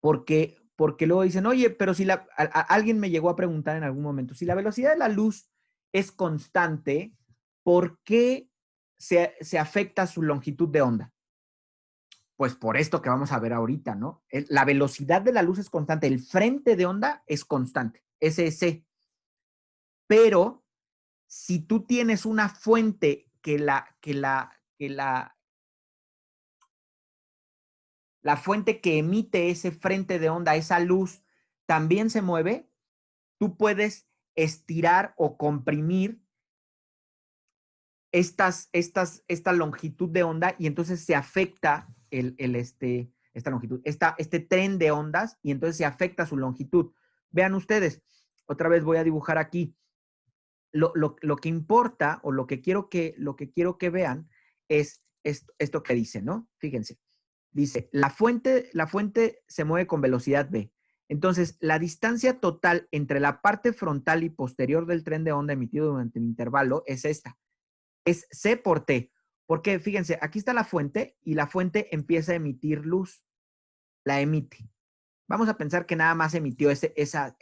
porque luego dicen, oye, pero si alguien me llegó a preguntar en algún momento, si la velocidad de la luz es constante, ¿por qué se afecta su longitud de onda? Pues por esto que vamos a ver ahorita, ¿no? La velocidad de la luz es constante, el frente de onda es constante, SC. Pero si tú tienes una fuente la fuente que emite ese frente de onda, esa luz, también se mueve, tú puedes estirar o comprimir esta longitud de onda y entonces se afecta esta longitud, este tren de ondas y entonces se afecta su longitud. Vean ustedes, otra vez voy a dibujar aquí. Lo que importa o lo que quiero que vean es esto que dice, ¿no? Fíjense. Dice, la fuente se mueve con velocidad v. Entonces, la distancia total entre la parte frontal y posterior del tren de onda emitido durante el intervalo es esta. Es C por T. Porque, fíjense, aquí está la fuente y la fuente empieza a emitir luz. La emite. Vamos a pensar que nada más emitió esa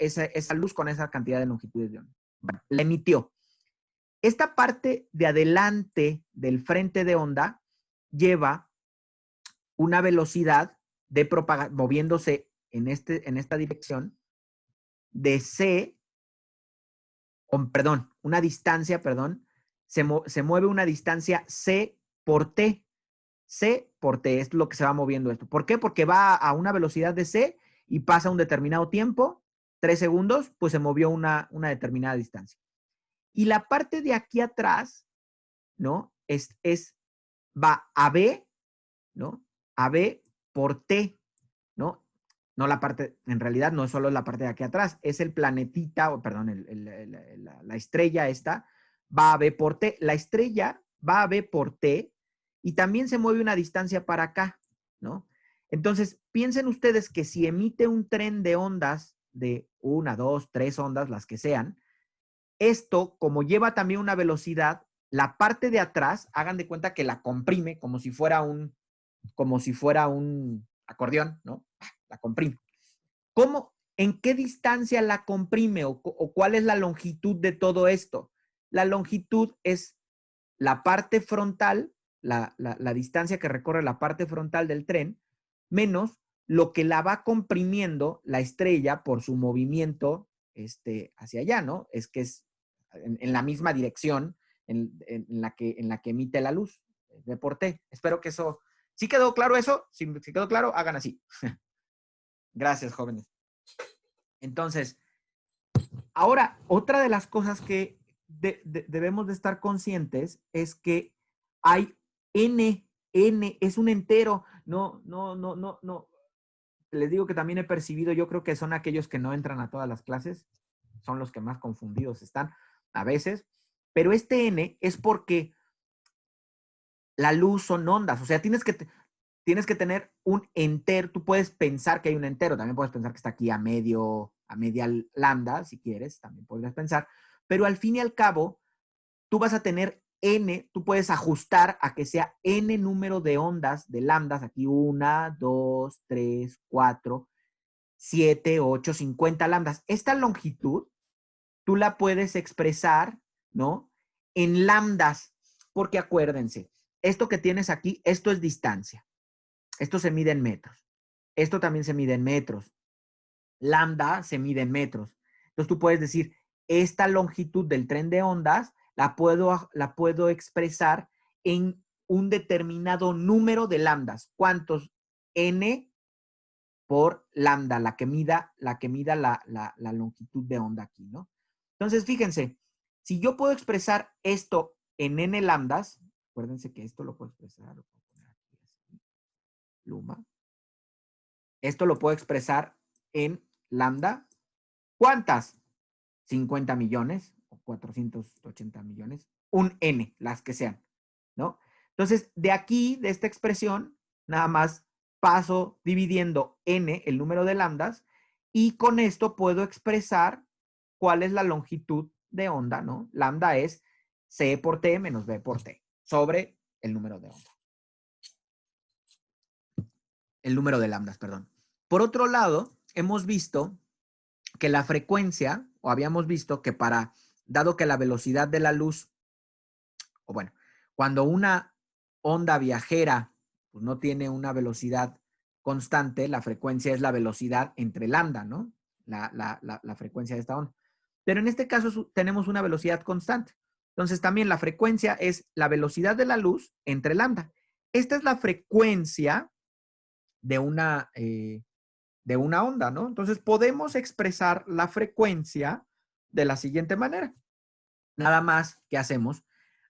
luz con esa cantidad de longitudes de onda. Bueno, la emitió. Esta parte de adelante del frente de onda lleva una velocidad de propagación, moviéndose en esta dirección, de C, una distancia, se mueve una distancia C por T. C por T es lo que se va moviendo esto. ¿Por qué? Porque va a una velocidad de C y pasa un determinado tiempo, 3 segundos, pues se movió una determinada distancia. Y la parte de aquí atrás, ¿no? Va a B, ¿no? A B por T, ¿no? No la parte, en realidad no es solo la parte de aquí atrás, es el planetita, o perdón, la estrella esta, va a B por T. La estrella va a B por T y también se mueve una distancia para acá, ¿no? Entonces, piensen ustedes que si emite un tren de ondas de 1, 2, 3 ondas, las que sean, esto, como lleva también una velocidad, la parte de atrás, hagan de cuenta que la comprime como si fuera un acordeón, ¿no? La comprime. ¿Cómo, en qué distancia la comprime o cuál es la longitud de todo esto? La longitud es la parte frontal, la distancia que recorre la parte frontal del tren, menos lo que la va comprimiendo la estrella por su movimiento hacia allá, ¿no? Es que es en la misma dirección en la que emite la luz, V por T. Espero que eso, ¿sí quedó claro eso? Si quedó claro, hagan así. Gracias, jóvenes. Entonces, ahora, otra de las cosas que debemos de estar conscientes es que hay n es un entero. No. Les digo que también he percibido, yo creo que son aquellos que no entran a todas las clases, son los que más confundidos están a veces, pero este n es porque la luz son ondas, o sea, tienes que tener un entero, tú puedes pensar que hay un entero, también puedes pensar que está aquí a media lambda, si quieres, también podrías pensar, pero al fin y al cabo, tú vas a tener n, tú puedes ajustar a que sea n número de ondas, de lambdas, aquí 1, 2, 3, 4, 7, 8, 50 lambdas. Esta longitud, tú la puedes expresar, ¿no? En lambdas, porque acuérdense, esto que tienes aquí, esto es distancia. Esto se mide en metros. Esto también se mide en metros. Lambda se mide en metros. Entonces tú puedes decir, esta longitud del tren de ondas la puedo expresar en un determinado número de lambdas. ¿Cuántos? N por lambda, la que mida la longitud de onda aquí, ¿no? Entonces, fíjense, si yo puedo expresar esto en n lambdas, acuérdense que esto lo puedo expresar, lo puedo poner aquí así, luma. Esto lo puedo expresar en lambda. ¿Cuántas? 50 millones o 480 millones. Un n, las que sean, ¿no? Entonces, de aquí, de esta expresión, nada más paso dividiendo n, el número de lambdas, y con esto puedo expresar cuál es la longitud de onda, ¿no? Lambda es c por t menos b por t, sobre el número de onda. El número de lambdas, perdón. Por otro lado, hemos visto que la frecuencia, o habíamos visto que dado que la velocidad de la luz, o bueno, cuando una onda viajera pues, no tiene una velocidad constante, la frecuencia es la velocidad entre lambda, ¿no? La frecuencia de esta onda. Pero en este caso tenemos una velocidad constante. Entonces también la frecuencia es la velocidad de la luz entre lambda. Esta es la frecuencia de una onda, ¿no? Entonces podemos expresar la frecuencia de la siguiente manera. Nada más, ¿qué hacemos?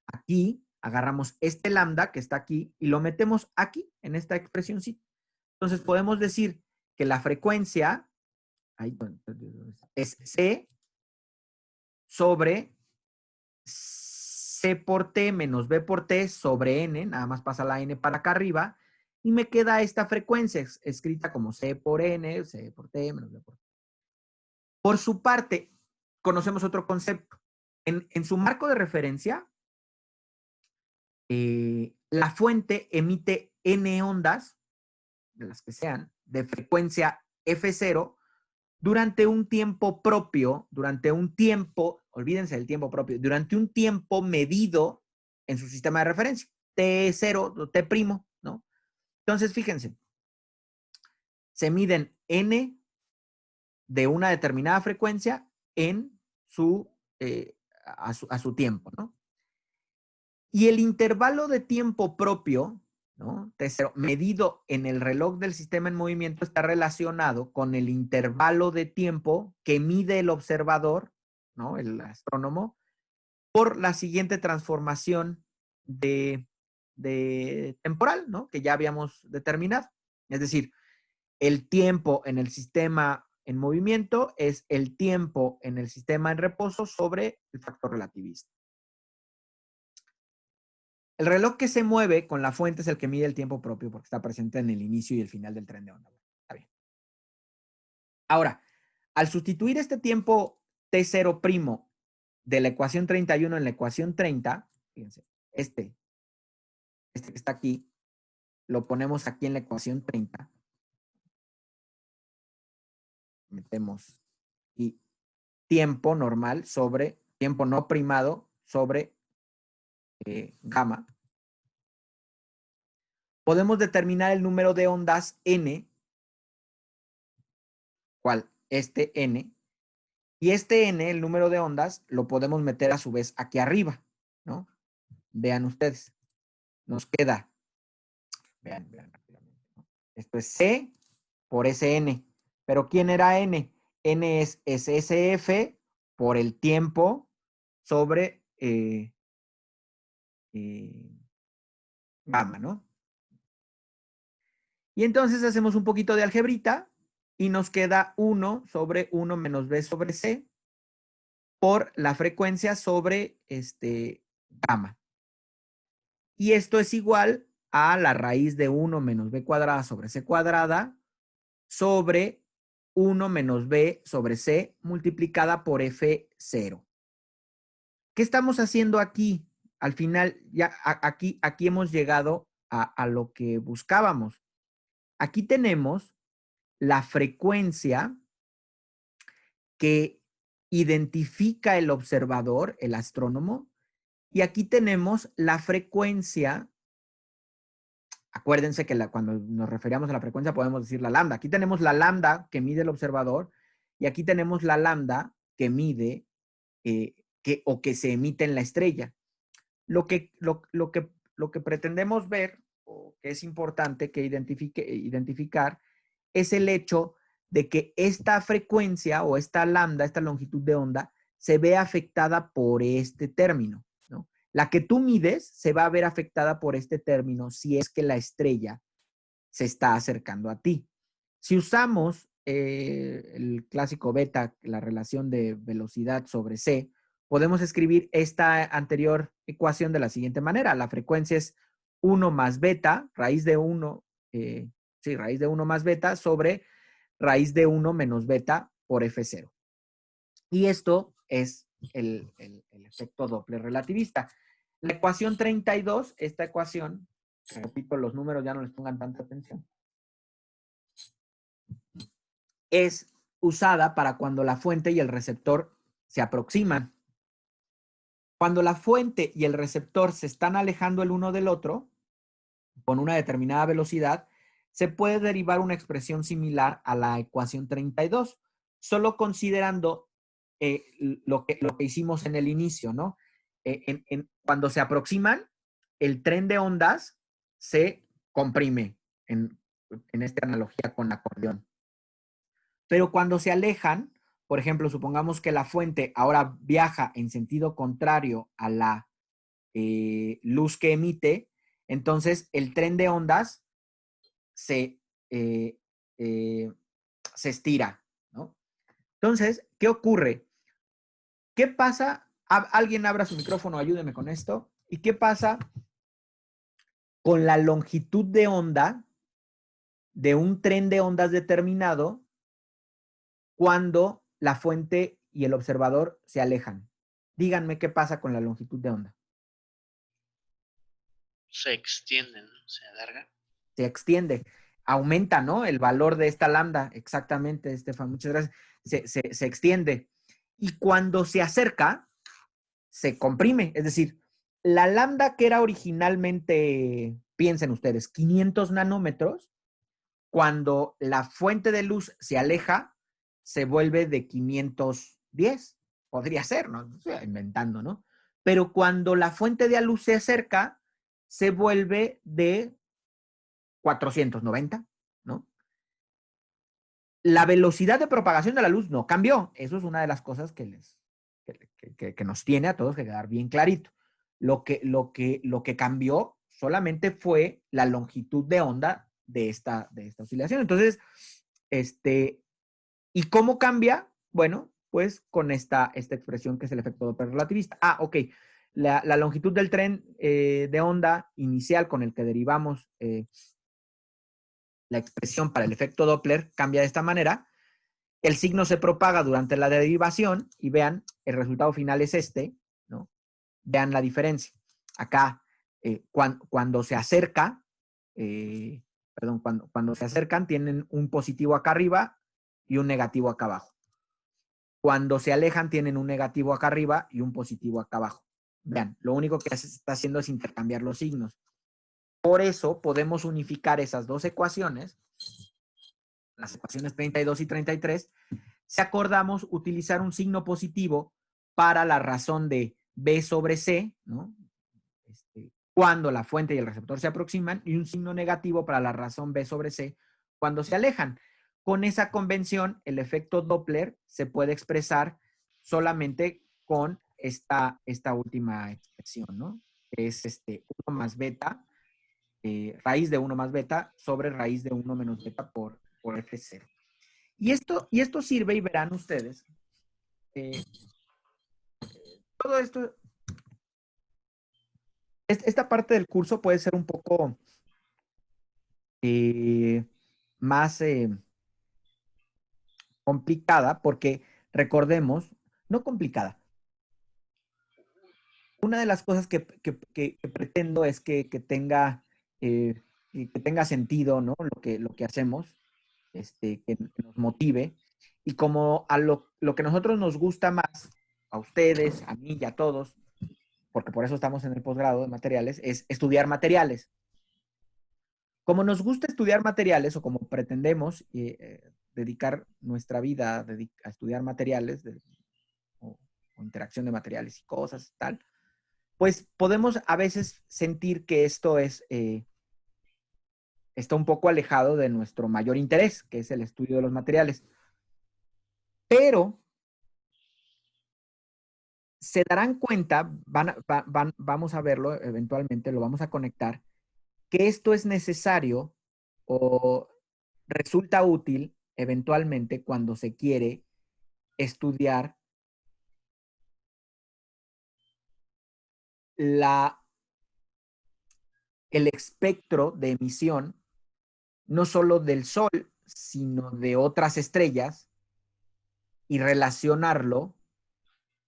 Aquí agarramos este lambda que está aquí y lo metemos aquí, en esta expresión sí. Entonces podemos decir que la frecuencia es C sobre C por T menos B por T sobre N, nada más pasa la N para acá arriba, y me queda esta frecuencia escrita como C por N, C por T menos B por T. Por su parte, conocemos otro concepto. En su marco de referencia, la fuente emite N ondas, de las que sean, de frecuencia F0, durante un tiempo propio, olvídense del tiempo propio, durante un tiempo medido en su sistema de referencia, T0, T', ¿no? Entonces, fíjense, se miden N de una determinada frecuencia en a su tiempo, ¿no? Y el intervalo de tiempo propio, ¿no? T0, medido en el reloj del sistema en movimiento, está relacionado con el intervalo de tiempo que mide el observador, ¿no? El astrónomo, por la siguiente transformación de temporal, ¿no? Que ya habíamos determinado. Es decir, el tiempo en el sistema en movimiento es el tiempo en el sistema en reposo sobre el factor relativista. El reloj que se mueve con la fuente es el que mide el tiempo propio porque está presente en el inicio y el final del tren de onda. Está bien. Ahora, al sustituir este tiempo T0' de la ecuación 31 en la ecuación 30, fíjense, este que está aquí, lo ponemos aquí en la ecuación 30. Metemos y tiempo normal sobre tiempo no primado sobre gamma. Podemos determinar el número de ondas n, ¿cuál? Este n. Y este n, el número de ondas, lo podemos meter a su vez aquí arriba, ¿no? Vean ustedes. Nos queda, vean rápidamente, ¿no? Esto es C por SN. Pero ¿quién era N? N es SF por el tiempo sobre gamma, ¿no? Y entonces hacemos un poquito de algebrita y nos queda 1 sobre 1 menos B sobre C por la frecuencia sobre gamma. Y esto es igual a la raíz de 1 menos B cuadrada sobre C cuadrada sobre 1 menos B sobre C multiplicada por F0. ¿Qué estamos haciendo aquí? Al final, ya aquí hemos llegado a lo que buscábamos. Aquí tenemos la frecuencia que identifica el observador, el astrónomo, y aquí tenemos la frecuencia. Acuérdense que cuando nos referíamos a la frecuencia podemos decir la lambda. Aquí tenemos la lambda que mide el observador y aquí tenemos la lambda que mide o que se emite en la estrella. Lo que pretendemos ver, o que es importante que identificar, es el hecho de que esta frecuencia o esta lambda, esta longitud de onda, se ve afectada por este término, ¿no? La que tú mides se va a ver afectada por este término si es que la estrella se está acercando a ti. Si usamos el clásico beta, la relación de velocidad sobre c, podemos escribir esta anterior ecuación de la siguiente manera. La frecuencia es 1 más beta, raíz de 1, raíz de 1 más beta sobre raíz de 1 menos beta por F0. Y esto es el efecto Doppler relativista. La ecuación 32, esta ecuación, repito, los números ya no les pongan tanta atención, es usada para cuando la fuente y el receptor se aproximan. Cuando la fuente y el receptor se están alejando el uno del otro, con una determinada velocidad, se puede derivar una expresión similar a la ecuación 32, solo considerando lo que hicimos en el inicio, ¿no? Cuando se aproximan, el tren de ondas se comprime en esta analogía con acordeón. Pero cuando se alejan, por ejemplo, supongamos que la fuente ahora viaja en sentido contrario a la luz que emite, entonces el tren de ondas se estira, ¿no? Entonces, ¿qué ocurre? ¿Qué pasa? Alguien abra su micrófono, ayúdeme con esto. ¿Y qué pasa con la longitud de onda de un tren de ondas determinado cuando la fuente y el observador se alejan? Díganme qué pasa con la longitud de onda. Se extiende, ¿no? Se alarga. Se extiende. Aumenta, ¿no? El valor de esta lambda. Exactamente, Estefan. Muchas gracias. Se extiende. Y cuando se acerca, se comprime. Es decir, la lambda que era originalmente, piensen ustedes, 500 nanómetros, cuando la fuente de luz se aleja, se vuelve de 510. Podría ser, ¿no? Estoy inventando, ¿no? Pero cuando la fuente de luz se acerca, se vuelve de 490, ¿no? La velocidad de propagación de la luz no cambió. Eso es una de las cosas que nos tiene a todos que quedar bien clarito. Lo que cambió solamente fue la longitud de onda de esta oscilación. Entonces, ¿y cómo cambia? Bueno, pues con esta expresión que es el efecto Doppler relativista. Ok. La longitud del tren de onda inicial con el que derivamos la expresión para el efecto Doppler cambia de esta manera. El signo se propaga durante la derivación y vean, el resultado final es este, ¿no? Vean la diferencia. Acá, cuando se acerca, cuando se acercan, tienen un positivo acá arriba y un negativo acá abajo. Cuando se alejan, tienen un negativo acá arriba y un positivo acá abajo. Vean, lo único que se está haciendo es intercambiar los signos. Por eso podemos unificar esas dos ecuaciones, las ecuaciones 32 y 33, si acordamos utilizar un signo positivo para la razón de B sobre C, ¿no? cuando la fuente y el receptor se aproximan, y un signo negativo para la razón B sobre C cuando se alejan. Con esa convención, el efecto Doppler se puede expresar solamente con esta última expresión, ¿no? Que es 1 más beta, raíz de 1 más beta sobre raíz de 1 menos beta por F0. Y esto sirve, y verán ustedes, todo esto, esta parte del curso puede ser un poco más complicada, porque recordemos, no complicada. Una de las cosas que pretendo es que tenga sentido, ¿no? Lo que hacemos, que nos motive. Y como a lo que a nosotros nos gusta más, a ustedes, a mí y a todos, porque por eso estamos en el posgrado de materiales, es estudiar materiales. Como nos gusta estudiar materiales, o como pretendemos dedicar nuestra vida a estudiar materiales, o interacción de materiales y cosas, tal, pues podemos a veces sentir que esto está un poco alejado de nuestro mayor interés, que es el estudio de los materiales. Pero se darán cuenta, vamos a verlo eventualmente, lo vamos a conectar, que esto es necesario o resulta útil eventualmente cuando se quiere estudiar el espectro de emisión, no solo del Sol, sino de otras estrellas, y relacionarlo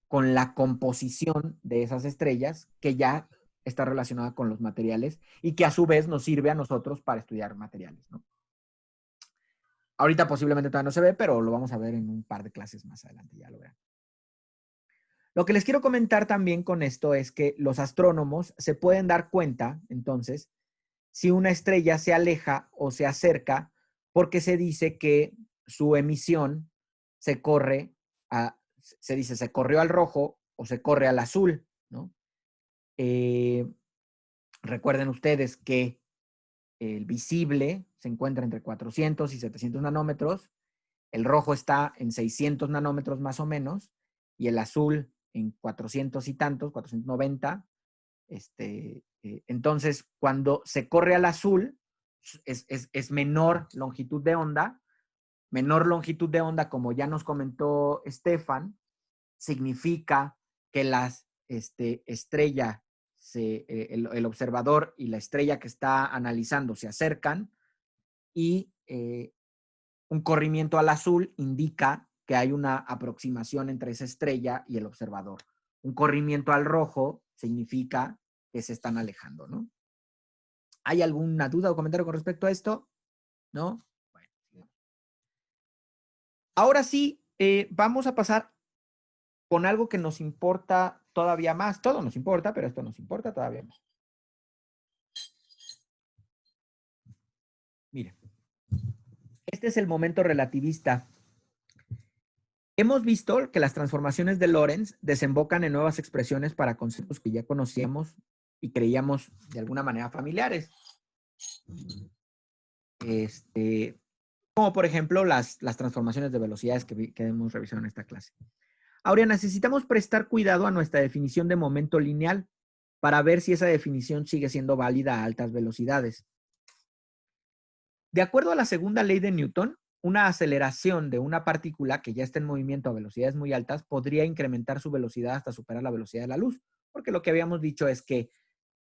con la composición de esas estrellas, que ya está relacionada con los materiales y que a su vez nos sirve a nosotros para estudiar materiales, ¿no? Ahorita posiblemente todavía no se ve, pero lo vamos a ver en un par de clases más adelante, ya lo verán. Lo que les quiero comentar también con esto es que los astrónomos se pueden dar cuenta, entonces, si una estrella se aleja o se acerca, porque se dice que su emisión se corre se corrió al rojo o se corre al azul, ¿no? Recuerden ustedes que el visible se encuentra entre 400 y 700 nanómetros, el rojo está en 600 nanómetros más o menos, y el azul en 400 y tantos, 490. Entonces, cuando se corre al azul, es menor longitud de onda. Menor longitud de onda, como ya nos comentó Estefan, significa que las estrella, el observador y la estrella que está analizando se acercan, y un corrimiento al azul indica que hay una aproximación entre esa estrella y el observador. Un corrimiento al rojo significa que se están alejando, ¿no? ¿Hay alguna duda o comentario con respecto a esto? ¿No? Bueno. Ahora sí, vamos a pasar con algo que nos importa todavía más. Todo nos importa, pero esto nos importa todavía más. Miren, este es el momento relativista. Hemos visto que las transformaciones de Lorentz desembocan en nuevas expresiones para conceptos que ya conocíamos y creíamos de alguna manera familiares. Como por ejemplo las transformaciones de velocidades que hemos revisado en esta clase. Ahora necesitamos prestar cuidado a nuestra definición de momento lineal para ver si esa definición sigue siendo válida a altas velocidades. De acuerdo a la segunda ley de Newton, una aceleración de una partícula que ya está en movimiento a velocidades muy altas podría incrementar su velocidad hasta superar la velocidad de la luz, porque lo que habíamos dicho es que,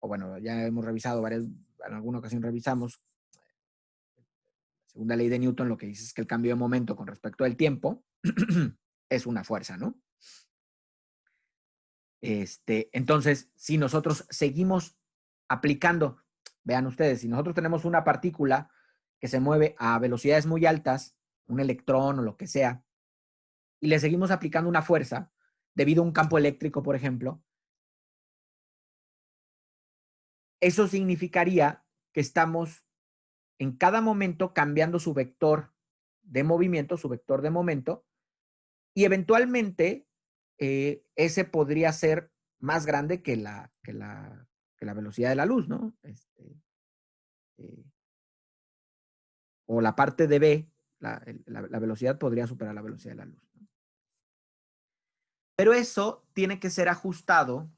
o bueno, ya hemos revisado en alguna ocasión revisamos, la segunda ley de Newton lo que dice es que el cambio de momento con respecto al tiempo es una fuerza, ¿no? Entonces, si nosotros seguimos aplicando, vean ustedes, si nosotros tenemos una partícula que se mueve a velocidades muy altas, un electrón o lo que sea, y le seguimos aplicando una fuerza debido a un campo eléctrico, por ejemplo, eso significaría que estamos en cada momento cambiando su vector de movimiento, su vector de momento, y eventualmente ese podría ser más grande que que la velocidad de la luz, ¿no? O la parte de B, la velocidad podría superar la velocidad de la luz, ¿no? Pero eso tiene que ser ajustado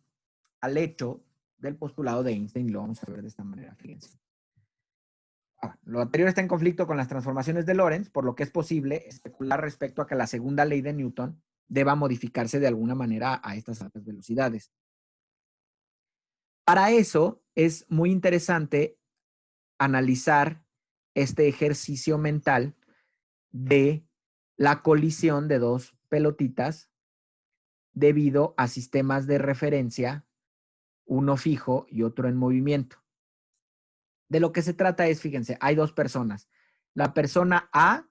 al hecho del postulado de Einstein, y lo vamos a ver de esta manera, fíjense. Lo anterior está en conflicto con las transformaciones de Lorentz, por lo que es posible especular respecto a que la segunda ley de Newton deba modificarse de alguna manera a estas altas velocidades. Para eso es muy interesante analizar este ejercicio mental de la colisión de dos pelotitas debido a sistemas de referencia, uno fijo y otro en movimiento. De lo que se trata es, fíjense, hay dos personas, la persona A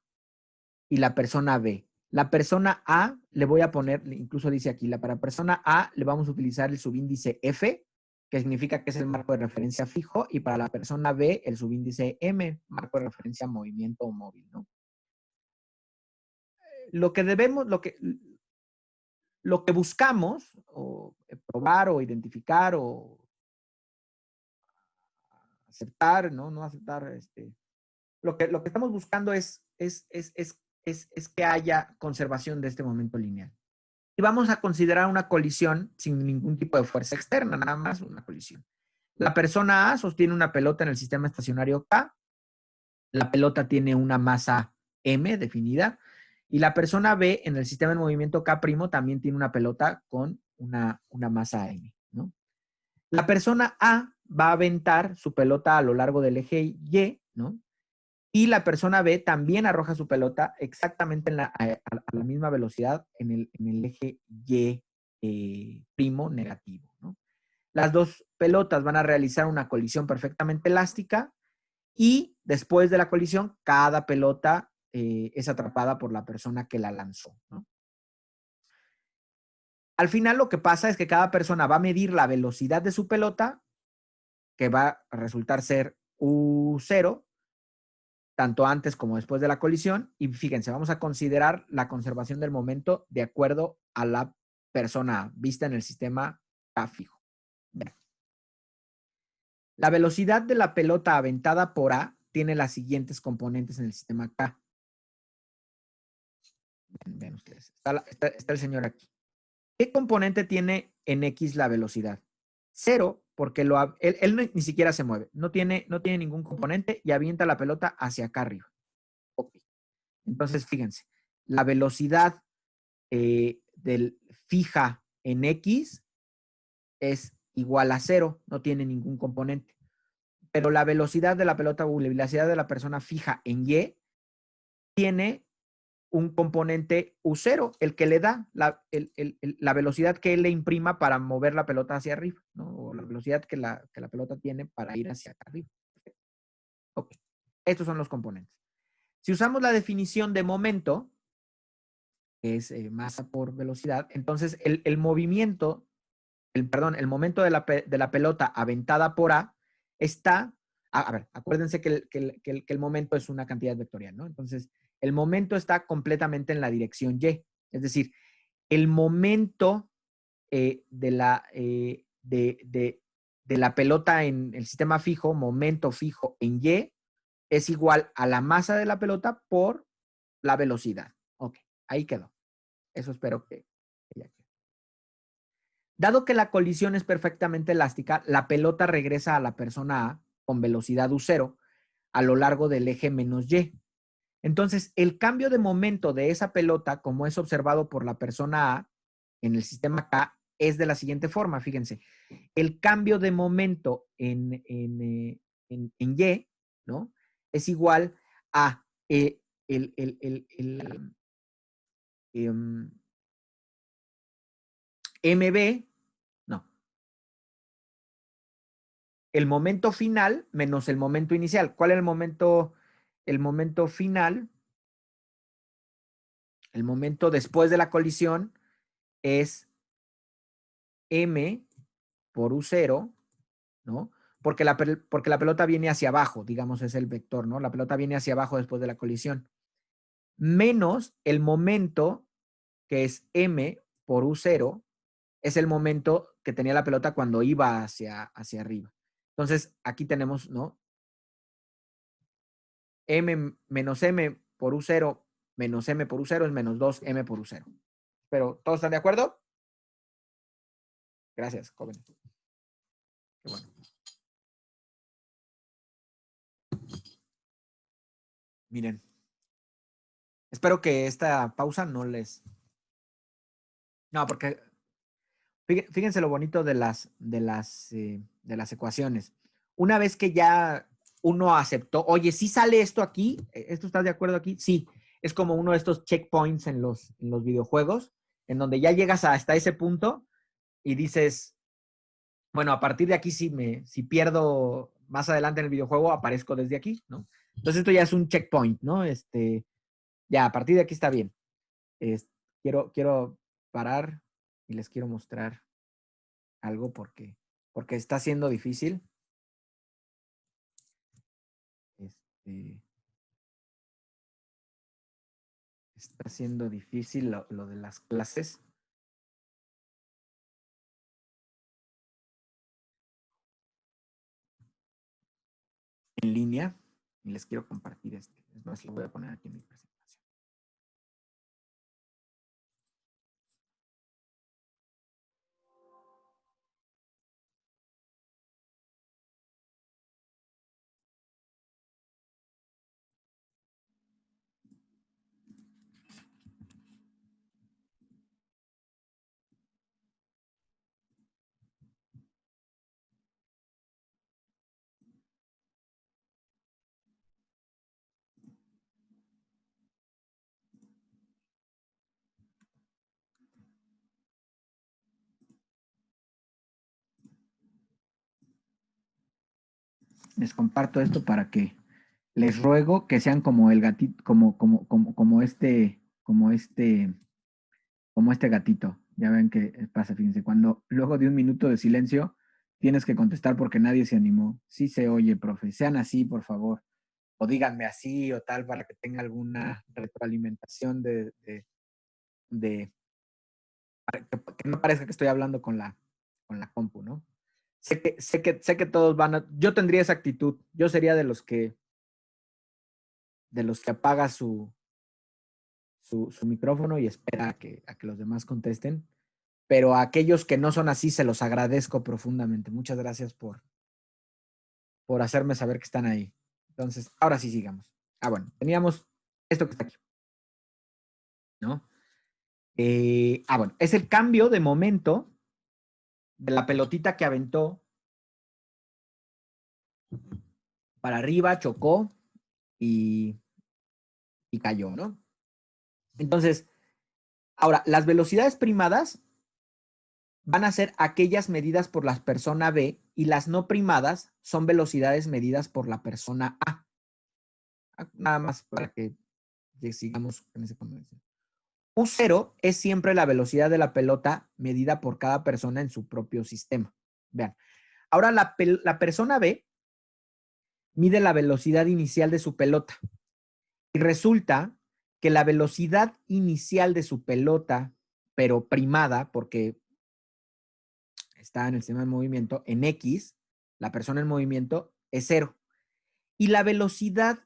y la persona B. La persona A le voy a poner, incluso dice aquí, para la persona A le vamos a utilizar el subíndice F, que significa que es el marco de referencia fijo, y para la persona B el subíndice M, marco de referencia movimiento o móvil, ¿no? Lo que debemos, lo que buscamos, o probar, o identificar, o aceptar, ¿no? No aceptar, lo que estamos buscando es que haya conservación de este momento lineal. Y vamos a considerar una colisión sin ningún tipo de fuerza externa, nada más una colisión. La persona A sostiene una pelota en el sistema estacionario K. La pelota tiene una masa M definida. Y la persona B en el sistema en movimiento K' también tiene una pelota con una masa M, ¿no? La persona A va a aventar su pelota a lo largo del eje Y, ¿no? Y la persona B también arroja su pelota exactamente a la misma velocidad en el eje Y primo negativo, ¿no? Las dos pelotas van a realizar una colisión perfectamente elástica y después de la colisión, cada pelota es atrapada por la persona que la lanzó, ¿no? Al final lo que pasa es que cada persona va a medir la velocidad de su pelota, que va a resultar ser U0, tanto antes como después de la colisión. Y fíjense, vamos a considerar la conservación del momento de acuerdo a la persona A, vista en el sistema K fijo. Bien. La velocidad de la pelota aventada por A tiene las siguientes componentes en el sistema K. Ven ustedes, está el señor aquí. ¿Qué componente tiene en X la velocidad? 0, porque él ni siquiera se mueve. No tiene ningún componente y avienta la pelota hacia acá arriba. Ok. Entonces, fíjense, la velocidad fija en X es igual a 0, no tiene ningún componente. Pero la velocidad de la pelota o la velocidad de la persona fija en Y tiene un componente U0, el que le da la velocidad que él le imprima para mover la pelota hacia arriba, ¿no? O la velocidad que la pelota tiene para ir hacia acá arriba. Ok. Estos son los componentes. Si usamos la definición de momento, que es masa por velocidad, entonces el movimiento, el momento de la pelota aventada por A está, a ver, acuérdense que el momento es una cantidad vectorial, ¿no? Entonces, el momento está completamente en la dirección Y. Es decir, el momento de la pelota en el sistema fijo, momento fijo en Y, es igual a la masa de la pelota por la velocidad. Ok, ahí quedó. Eso espero que ya quede. Dado que la colisión es perfectamente elástica, la pelota regresa a la persona A con velocidad U0 a lo largo del eje menos Y. Entonces, el cambio de momento de esa pelota, como es observado por la persona A en el sistema K, es de la siguiente forma, fíjense. El cambio de momento en Y, ¿no? Es igual a MB, no, el momento final menos el momento inicial. ¿Cuál es el momento final? El momento después de la colisión es M por U0, ¿no? Porque la pelota viene hacia abajo, digamos, es el vector, ¿no? La pelota viene hacia abajo después de la colisión. Menos el momento, que es M por U0, es el momento que tenía la pelota cuando iba hacia arriba. Entonces, aquí tenemos, ¿no? M menos M por U0 menos M por U0 es menos 2M por U0. Pero, ¿todos están de acuerdo? Gracias, joven. Qué bueno. Miren. Espero que esta pausa no les... No, porque fíjense lo bonito de las ecuaciones. Una vez que ya uno aceptó, oye, ¿sí sale esto aquí? ¿Esto estás de acuerdo aquí? Sí. Es como uno de estos checkpoints en los videojuegos, en donde ya llegas hasta ese punto y dices, bueno, a partir de aquí, si pierdo más adelante en el videojuego, aparezco desde aquí, ¿no? Entonces esto ya es un checkpoint, ¿no? Ya, a partir de aquí está bien. Quiero parar y les quiero mostrar algo porque está siendo difícil. Está siendo difícil lo de las clases. En línea y les quiero compartir Es más, lo voy a poner aquí en mi presentación. Les comparto esto para que les ruego que sean como el gatito, como este gatito. Ya ven que pasa, fíjense, cuando luego de un minuto de silencio tienes que contestar porque nadie se animó. Sí se oye, profe, sean así, por favor. O díganme así o tal para que tenga alguna retroalimentación para que no parezca que estoy hablando con la compu, ¿no? Sé que todos van a... Yo tendría esa actitud. Yo sería de los que apaga su micrófono y espera a que los demás contesten. Pero a aquellos que no son así, se los agradezco profundamente. Muchas gracias por hacerme saber que están ahí. Entonces, ahora sí sigamos. Bueno, teníamos esto que está aquí, ¿no? Bueno, es el cambio de momento de la pelotita que aventó para arriba, chocó y cayó, ¿no? Entonces, ahora, las velocidades primadas van a ser aquellas medidas por la persona B y las no primadas son velocidades medidas por la persona A. Nada más para que sigamos con ese convención. U0 es siempre la velocidad de la pelota medida por cada persona en su propio sistema. Vean. Ahora la persona B mide la velocidad inicial de su pelota. Y resulta que la velocidad inicial de su pelota, pero primada, porque está en el sistema de movimiento, en X, la persona en movimiento es 0. Y la velocidad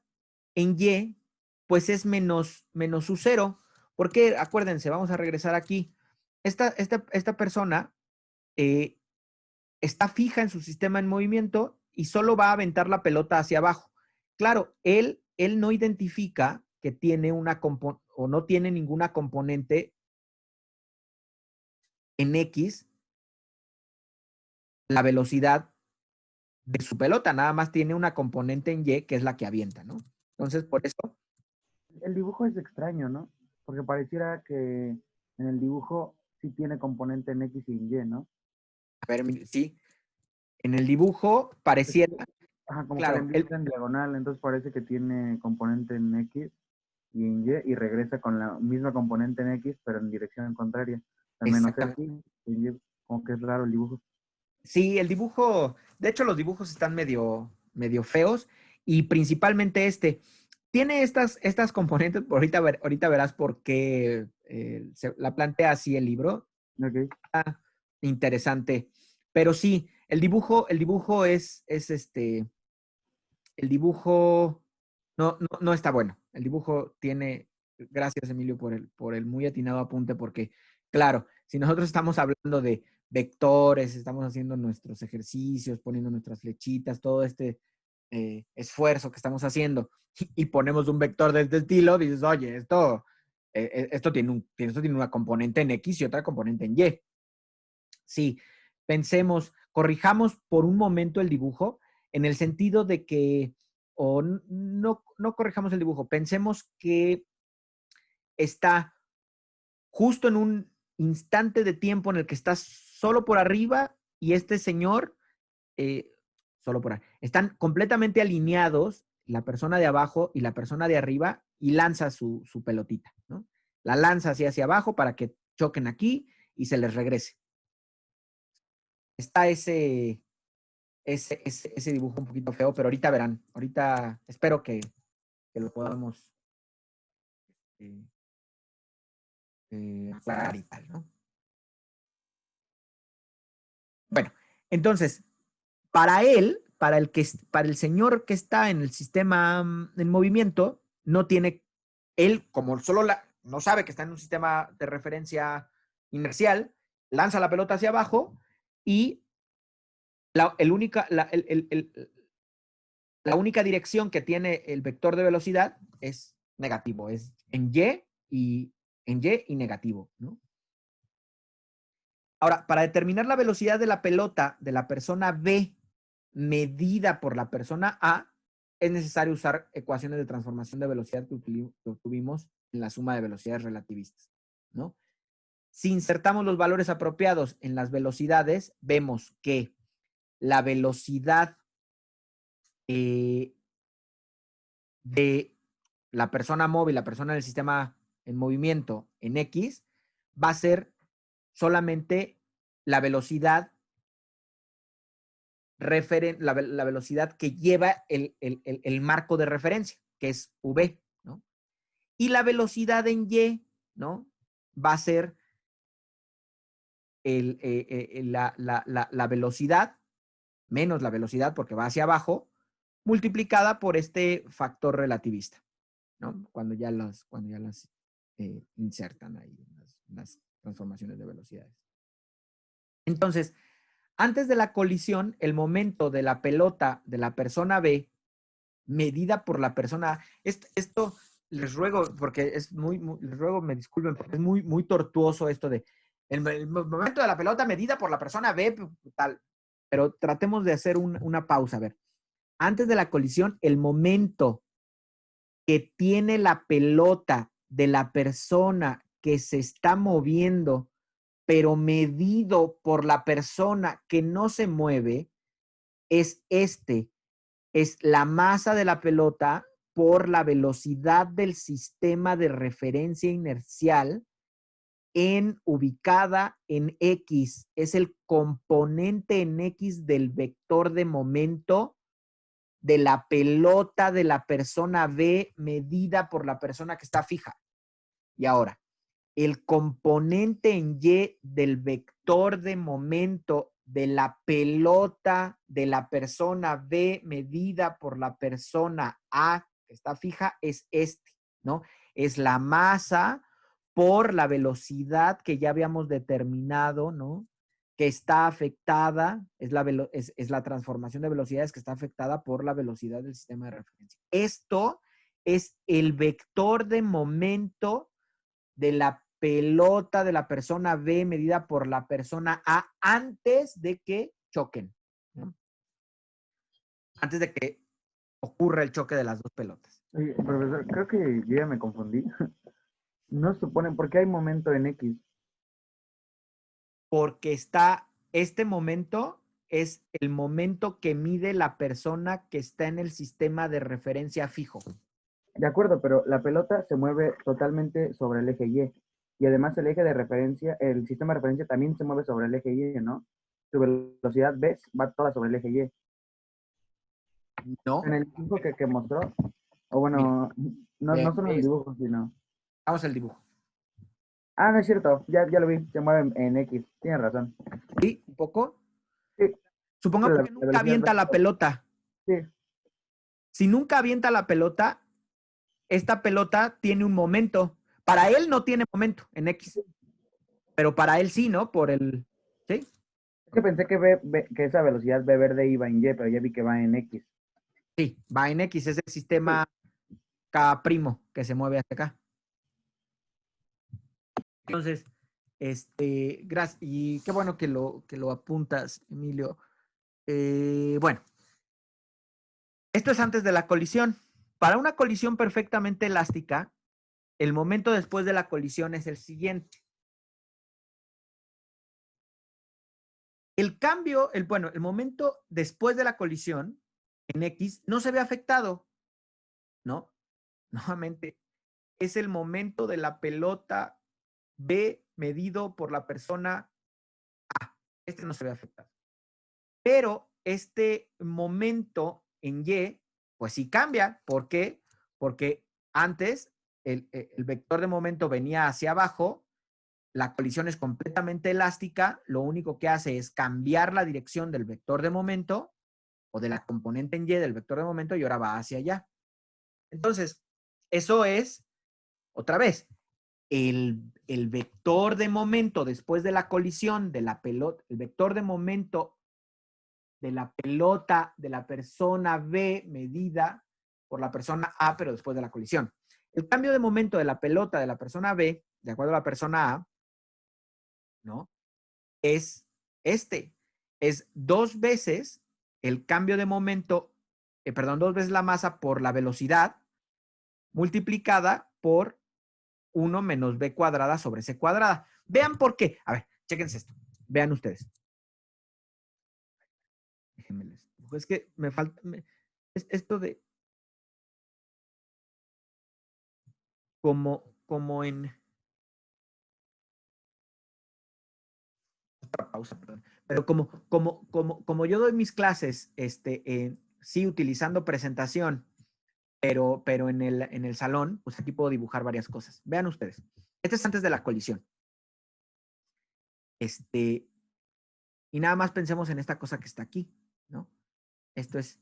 en Y, pues es menos U0. Porque, acuérdense, vamos a regresar aquí. Esta persona está fija en su sistema en movimiento y solo va a aventar la pelota hacia abajo. Claro, él no identifica que tiene o no tiene ninguna componente en X la velocidad de su pelota, nada más tiene una componente en Y que es la que avienta, ¿no? Entonces, por eso... El dibujo es extraño, ¿no? Porque pareciera que en el dibujo sí tiene componente en X y en Y, ¿no? A ver, sí. En el dibujo pareciera... Ajá, como claro, que la envía en diagonal, entonces parece que tiene componente en X y en Y y regresa con la misma componente en X, pero en dirección contraria. Al menos X y en Y, como que es raro el dibujo. Sí, el dibujo, de hecho los dibujos están medio feos y principalmente tiene estas componentes, ahorita verás por qué la plantea así el libro. Okay. interesante. Pero sí, el dibujo el dibujo no está bueno. El dibujo tiene, gracias Emilio por el muy atinado apunte, porque claro, si nosotros estamos hablando de vectores, estamos haciendo nuestros ejercicios, poniendo nuestras flechitas, todo este esfuerzo que estamos haciendo y ponemos un vector de este estilo, dices, oye, esto tiene una componente en X y otra componente en Y. Sí, corrijamos por un momento el dibujo en el sentido de que, o no corrijamos el dibujo, pensemos que está justo en un instante de tiempo en el que estás solo por arriba y este señor, solo por ahí, están completamente alineados la persona de abajo y la persona de arriba y lanza su pelotita, ¿no? La lanza hacia abajo para que choquen aquí y se les regrese. Está ese dibujo un poquito feo, pero ahorita verán. Ahorita espero que lo podamos aclarar y tal, ¿no? Bueno, entonces, para el señor que está en el sistema en movimiento, no tiene, él como no sabe que está en un sistema de referencia inercial, lanza la pelota hacia abajo y la única dirección que tiene el vector de velocidad es negativo, es en Y y negativo, ¿no? Ahora, para determinar la velocidad de la pelota de la persona B medida por la persona A, es necesario usar ecuaciones de transformación de velocidad que obtuvimos en la suma de velocidades relativistas, ¿no? Si insertamos los valores apropiados en las velocidades, vemos que la velocidad de la persona móvil, la persona del sistema en movimiento en X, va a ser solamente la velocidad la velocidad que lleva el marco de referencia, que es V, ¿no? Y la velocidad en Y, ¿no? Va a ser la velocidad menos la velocidad porque va hacia abajo, multiplicada por este factor relativista, ¿no? Cuando ya las insertan ahí en las transformaciones de velocidades. Entonces, antes de la colisión, el momento de la pelota de la persona B, medida por la persona A, esto les ruego, porque les ruego, me disculpen, porque es muy tortuoso esto de el momento de la pelota medida por la persona B, tal. Pero tratemos de hacer una pausa. A ver, antes de la colisión, el momento que tiene la pelota de la persona que se está moviendo, pero medido por la persona que no se mueve, es la masa de la pelota por la velocidad del sistema de referencia inercial ubicada en X. Es el componente en X del vector de momento de la pelota de la persona B medida por la persona que está fija. Y ahora, el componente en Y del vector de momento de la pelota de la persona B medida por la persona A que está fija es ¿no? Es la masa por la velocidad que ya habíamos determinado, ¿no? Que está afectada, es la transformación de velocidades que está afectada por la velocidad del sistema de referencia. Esto es el vector de momento de la pelota de la persona B medida por la persona A antes de que choquen, ¿no? Antes de que ocurra el choque de las dos pelotas. Oye, profesor, creo que yo ya me confundí. No suponen, ¿por qué hay momento en X? Porque este momento es el momento que mide la persona que está en el sistema de referencia fijo. De acuerdo, pero la pelota se mueve totalmente sobre el eje Y. Y además el eje de referencia, el sistema de referencia también se mueve sobre el eje Y, ¿no? Su velocidad V va toda sobre el eje Y. No. En el dibujo que mostró, o bueno, no solo en el dibujo, sino... Vamos al dibujo. Ah, no es cierto, ya lo vi, se mueve en X. Tienes razón. ¿Sí? ¿Un poco? Sí, Supongamos que la nunca velocidad avienta la pelota. sí. Si nunca avienta la pelota, esta pelota tiene un momento. Para él no tiene momento en X, pero para él sí, ¿no? Por el... ¿Sí? Es que pensé que, que esa velocidad V verde iba en Y, pero ya vi que va en X. Sí, va en X, es el sistema K' que se mueve hasta acá. Entonces, gracias. Y qué bueno que lo apuntas, Emilio. Bueno, esto es antes de la colisión. Para una colisión perfectamente elástica, el momento después de la colisión es el siguiente. El cambio, el momento después de la colisión en X no se ve afectado, ¿no? Nuevamente, es el momento de la pelota B medido por la persona A. Este no se ve afectado. Pero este momento en Y, pues sí cambia. ¿Por qué? Porque antes el vector de momento venía hacia abajo, la colisión es completamente elástica, lo único que hace es cambiar la dirección del vector de momento o de la componente en Y del vector de momento y ahora va hacia allá. Entonces, eso es, otra vez, el vector de momento después de la colisión de la pelota, el vector de momento de la pelota de la persona B medida por la persona A, pero después de la colisión. El cambio de momento de la pelota de la persona B, de acuerdo a la persona A, ¿no? Es es 2 veces el cambio de momento, perdón, 2 veces la masa por la velocidad multiplicada por 1 menos b cuadrada sobre c cuadrada. Vean por qué. A ver, chéquense esto. Vean ustedes. Déjenme les. Es que me falta. Esto de. Como en. Otra pausa, perdón. Pero como yo doy mis clases, sí, utilizando presentación, pero en el salón, pues aquí puedo dibujar varias cosas. Vean ustedes. Este es antes de la colisión. Y nada más pensemos en esta cosa que está aquí, ¿no? Esto es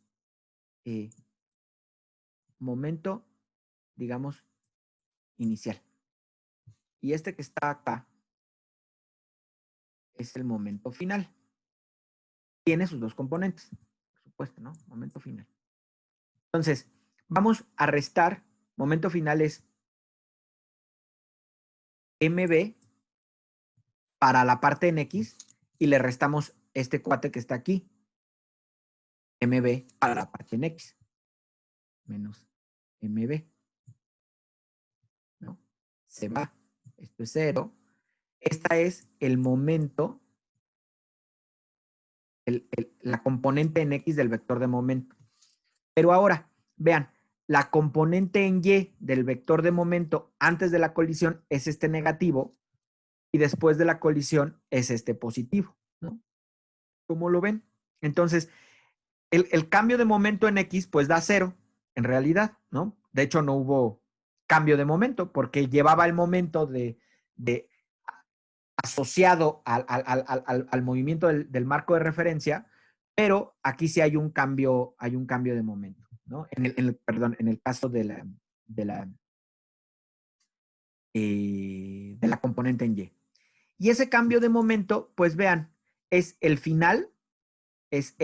momento, digamos, inicial. Y este que está acá es el momento final. Tiene sus dos componentes, por supuesto, ¿no? Momento final. Entonces, vamos a restar. Momento final es MB para la parte en X y le restamos este cuate que está aquí. MB para la parte en X. Menos MB. ¿No? Se va. Esto es 0. Esta es el momento, la componente en X del vector de momento. Pero ahora, vean, la componente en Y del vector de momento antes de la colisión es este negativo y después de la colisión es este positivo, ¿no? ¿Cómo lo ven? Entonces, el cambio de momento en X pues da 0 en realidad, ¿no? De hecho, no hubo cambio de momento porque llevaba el momento de asociado al movimiento del marco de referencia, pero aquí sí hay un cambio de momento, ¿no? Perdón, en el caso de la componente en Y. Y ese cambio de momento, pues vean, es el final, es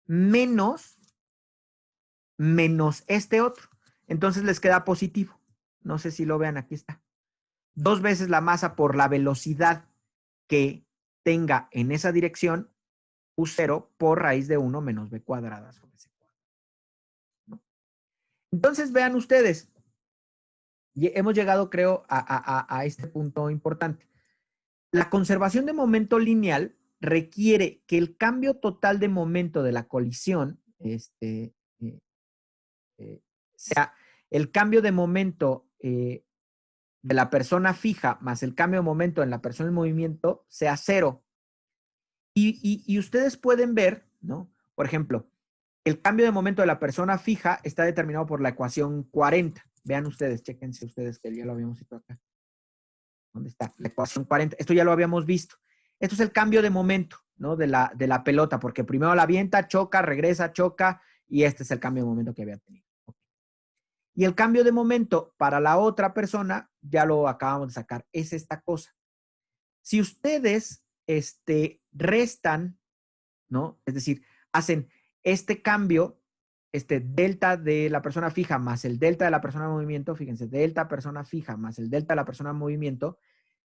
menos este otro. Entonces les queda positivo. No sé si lo vean, aquí está. 2 veces la masa por la velocidad que tenga en esa dirección, U0 por raíz de 1 menos b cuadrada sobre c cuadrada, ¿no? Entonces, vean ustedes, hemos llegado, creo, a este punto importante. La conservación de momento lineal requiere que el cambio total de momento de la colisión sea el cambio de momento de la persona fija más el cambio de momento en la persona en movimiento sea 0. Y ustedes pueden ver, ¿no? Por ejemplo, el cambio de momento de la persona fija está determinado por la ecuación 40. Vean ustedes, chéquense ustedes que ya lo habíamos visto acá. ¿Dónde está? La ecuación 40. Esto ya lo habíamos visto. Esto es el cambio de momento, ¿no? De la pelota, porque primero la avienta, choca, regresa, choca, y este es el cambio de momento que había tenido. Y el cambio de momento para la otra persona, ya lo acabamos de sacar, es esta cosa. Si ustedes restan, ¿no? Es decir, hacen este cambio, este delta de la persona fija más el delta de la persona en movimiento, fíjense, delta persona fija más el delta de la persona en movimiento,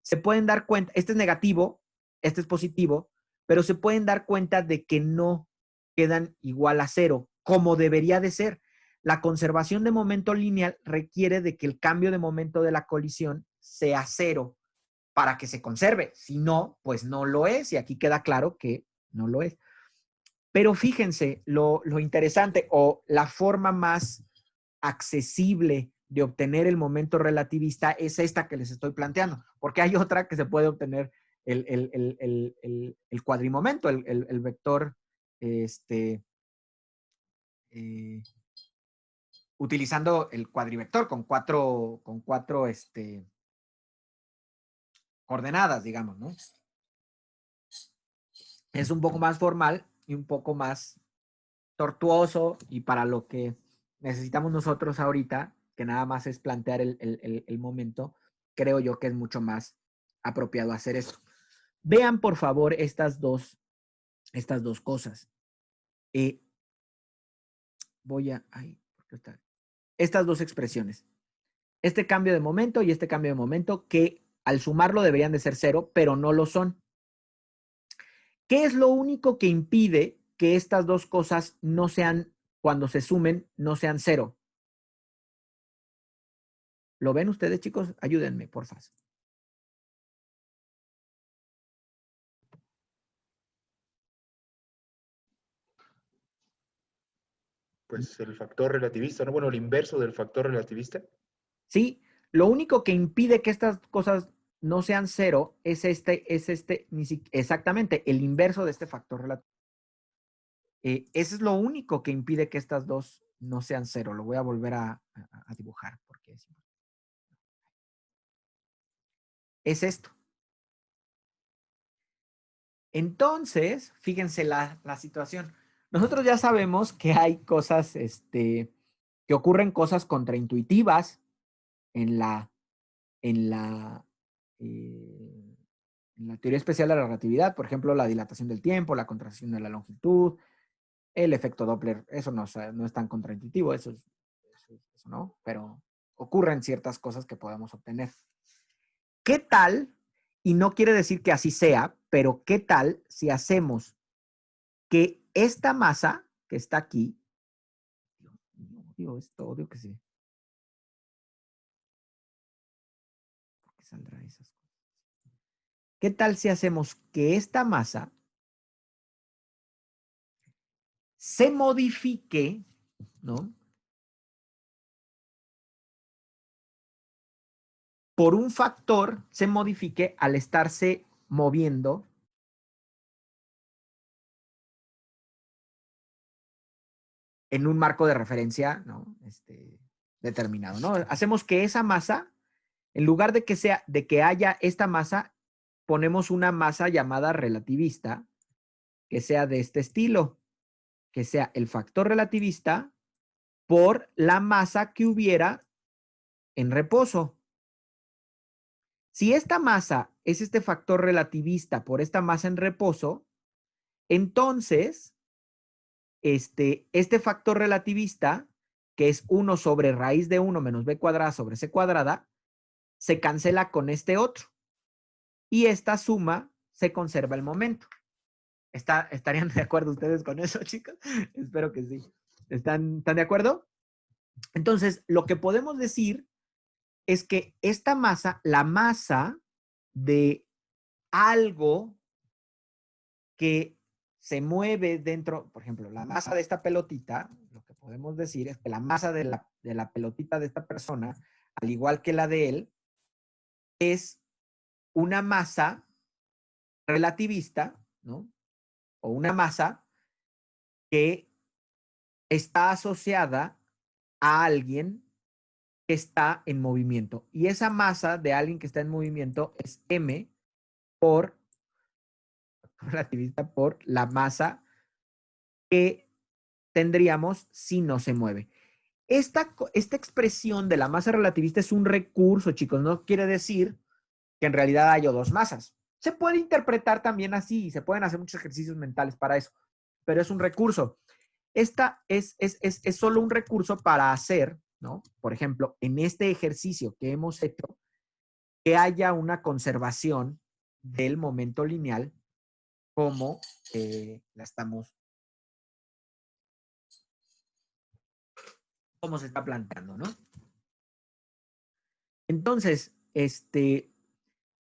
se pueden dar cuenta, este es negativo, este es positivo, pero se pueden dar cuenta de que no quedan igual a cero, como debería de ser. La conservación de momento lineal requiere de que el cambio de momento de la colisión sea cero para que se conserve. Si no, pues no lo es, y aquí queda claro que no lo es. Pero fíjense, lo interesante o la forma más accesible de obtener el momento relativista es esta que les estoy planteando, porque hay otra que se puede obtener el cuadrimomento, el vector, utilizando el cuadrivector con cuatro coordenadas, digamos, ¿no? Es un poco más formal y un poco más tortuoso, y para lo que necesitamos nosotros ahorita, que nada más es plantear el momento, creo yo que es mucho más apropiado hacer esto. Vean, por favor, estas dos cosas. Estas dos expresiones. Este cambio de momento y este cambio de momento, que al sumarlo deberían de ser cero, pero no lo son. ¿Qué es lo único que impide que estas dos cosas no sean, cuando se sumen, no sean cero? ¿Lo ven ustedes, chicos? Ayúdenme, por favor. Pues el factor relativista, ¿no? Bueno, el inverso del factor relativista. Sí, lo único que impide que estas cosas no sean cero es exactamente el inverso de este factor relativo. Eso es lo único que impide que estas dos no sean cero. Lo voy a volver a dibujar porque es esto. Entonces, fíjense la situación. Nosotros ya sabemos que hay cosas, que ocurren cosas contraintuitivas en la teoría especial de la relatividad. Por ejemplo, la dilatación del tiempo, la contracción de la longitud, el efecto Doppler. Eso no es tan contraintuitivo, eso no, pero ocurren ciertas cosas que podemos obtener. ¿Qué tal? Y no quiere decir que así sea, pero ¿qué tal si hacemos que esta masa que está aquí, odio que sí, ¿por qué saldrá esas cosas? ¿Qué tal si hacemos que esta masa se modifique, ¿no? Por un factor, se modifique al estarse moviendo en un marco de referencia, ¿no? Determinado, ¿no? Hacemos que esa masa, en lugar de que haya esta masa, ponemos una masa llamada relativista, que sea de este estilo, que sea el factor relativista por la masa que hubiera en reposo. Si esta masa es este factor relativista por esta masa en reposo, entonces este factor relativista, que es 1 sobre raíz de 1 menos b cuadrada sobre c cuadrada, se cancela con este otro. Y esta suma se conserva el momento. ¿Estarían de acuerdo ustedes con eso, chicos? Espero que sí. ¿Están de acuerdo? Entonces, lo que podemos decir es que esta masa, la masa de algo que se mueve dentro, por ejemplo, la masa de esta pelotita, lo que podemos decir es que la masa de la pelotita de esta persona, al igual que la de él, es una masa relativista, ¿no? O una masa que está asociada a alguien que está en movimiento. Y esa masa de alguien que está en movimiento es m por relativista por la masa que tendríamos si no se mueve. Esta expresión de la masa relativista es un recurso, chicos. No quiere decir que en realidad haya dos masas. Se puede interpretar también así y se pueden hacer muchos ejercicios mentales para eso, pero es un recurso. Esta es solo un recurso para hacer, ¿no? Por ejemplo, en este ejercicio que hemos hecho, que haya una conservación del momento lineal como la estamos, como se está planteando, ¿no? Entonces,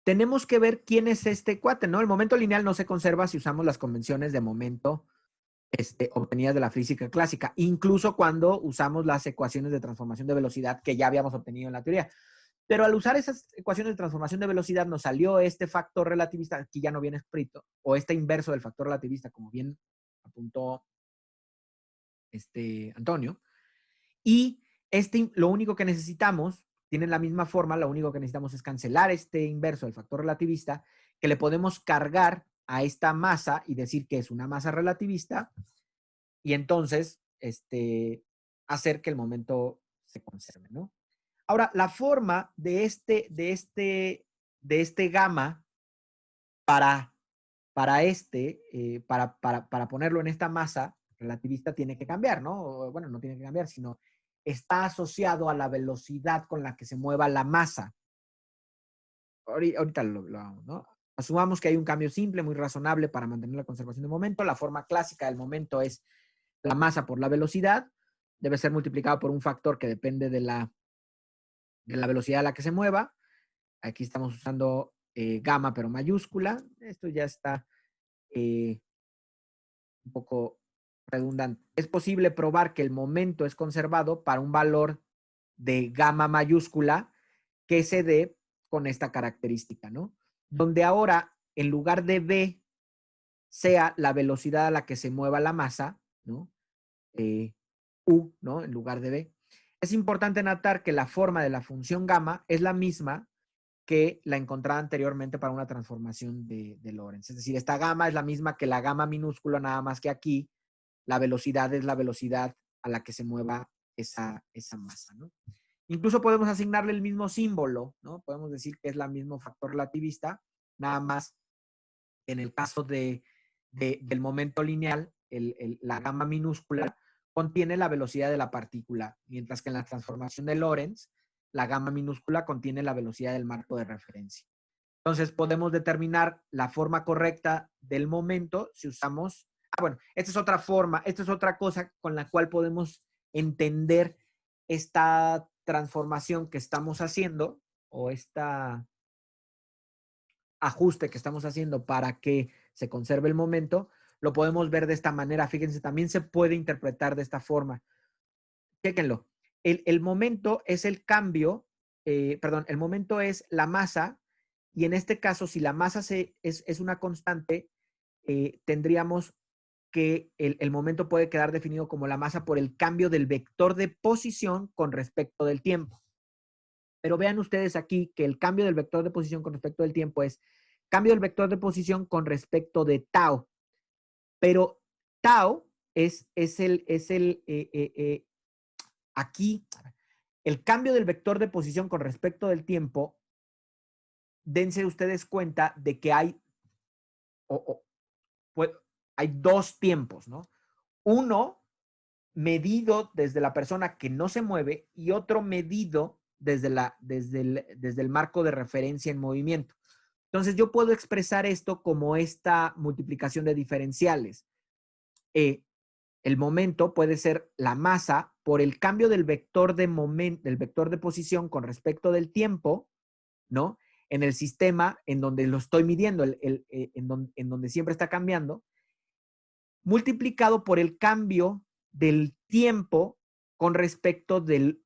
tenemos que ver quién es este cuate, ¿no? El momento lineal no se conserva si usamos las convenciones de momento obtenidas de la física clásica, incluso cuando usamos las ecuaciones de transformación de velocidad que ya habíamos obtenido en la teoría. Pero al usar esas ecuaciones de transformación de velocidad nos salió este factor relativista, aquí ya no viene escrito, o este inverso del factor relativista, como bien apuntó Antonio. Y lo único que necesitamos, tienen la misma forma, lo único que necesitamos es cancelar este inverso del factor relativista, que le podemos cargar a esta masa y decir que es una masa relativista, y entonces hacer que el momento se conserve, ¿no? Ahora, la forma de este gamma para ponerlo en esta masa relativista tiene que cambiar, ¿no? Bueno, no tiene que cambiar, sino está asociado a la velocidad con la que se mueva la masa. Ahorita lo vamos, ¿no? Asumamos que hay un cambio simple, muy razonable para mantener la conservación del momento. La forma clásica del momento es la masa por la velocidad. Debe ser multiplicado por un factor que depende de la velocidad a la que se mueva. Aquí estamos usando gamma, pero mayúscula. Esto ya está un poco redundante. Es posible probar que el momento es conservado para un valor de gamma mayúscula que se dé con esta característica, ¿no? Donde ahora, en lugar de v, sea la velocidad a la que se mueva la masa, ¿no? U, ¿no? En lugar de v. Es importante notar que la forma de la función gamma es la misma que la encontrada anteriormente para una transformación de Lorentz. Es decir, esta gamma es la misma que la gamma minúscula, nada más que aquí la velocidad es la velocidad a la que se mueva esa masa, ¿no? Incluso podemos asignarle el mismo símbolo, ¿no? Podemos decir que es el mismo factor relativista, nada más en el caso del momento lineal, la gamma minúscula contiene la velocidad de la partícula, mientras que en la transformación de Lorentz, la gamma minúscula contiene la velocidad del marco de referencia. Entonces, podemos determinar la forma correcta del momento si usamos... bueno, esta es otra forma, esta es otra cosa con la cual podemos entender esta transformación que estamos haciendo o esta ajuste que estamos haciendo para que se conserve el momento, lo podemos ver de esta manera. Fíjense, también se puede interpretar de esta forma. Chéquenlo. El momento es el cambio, el momento es la masa, y en este caso, si la masa es una constante, tendríamos que el momento puede quedar definido como la masa por el cambio del vector de posición con respecto del tiempo. Pero vean ustedes aquí que el cambio del vector de posición con respecto del tiempo es cambio del vector de posición con respecto de tau. Pero tau aquí, el cambio del vector de posición con respecto del tiempo, dense ustedes cuenta de que hay dos tiempos, ¿no? Uno medido desde la persona que no se mueve y otro medido desde el marco de referencia en movimiento. Entonces, yo puedo expresar esto como esta multiplicación de diferenciales. El momento puede ser la masa por el cambio del vector de posición con respecto del tiempo, ¿no? En el sistema en donde lo estoy midiendo, en donde siempre está cambiando, multiplicado por el cambio del tiempo con respecto del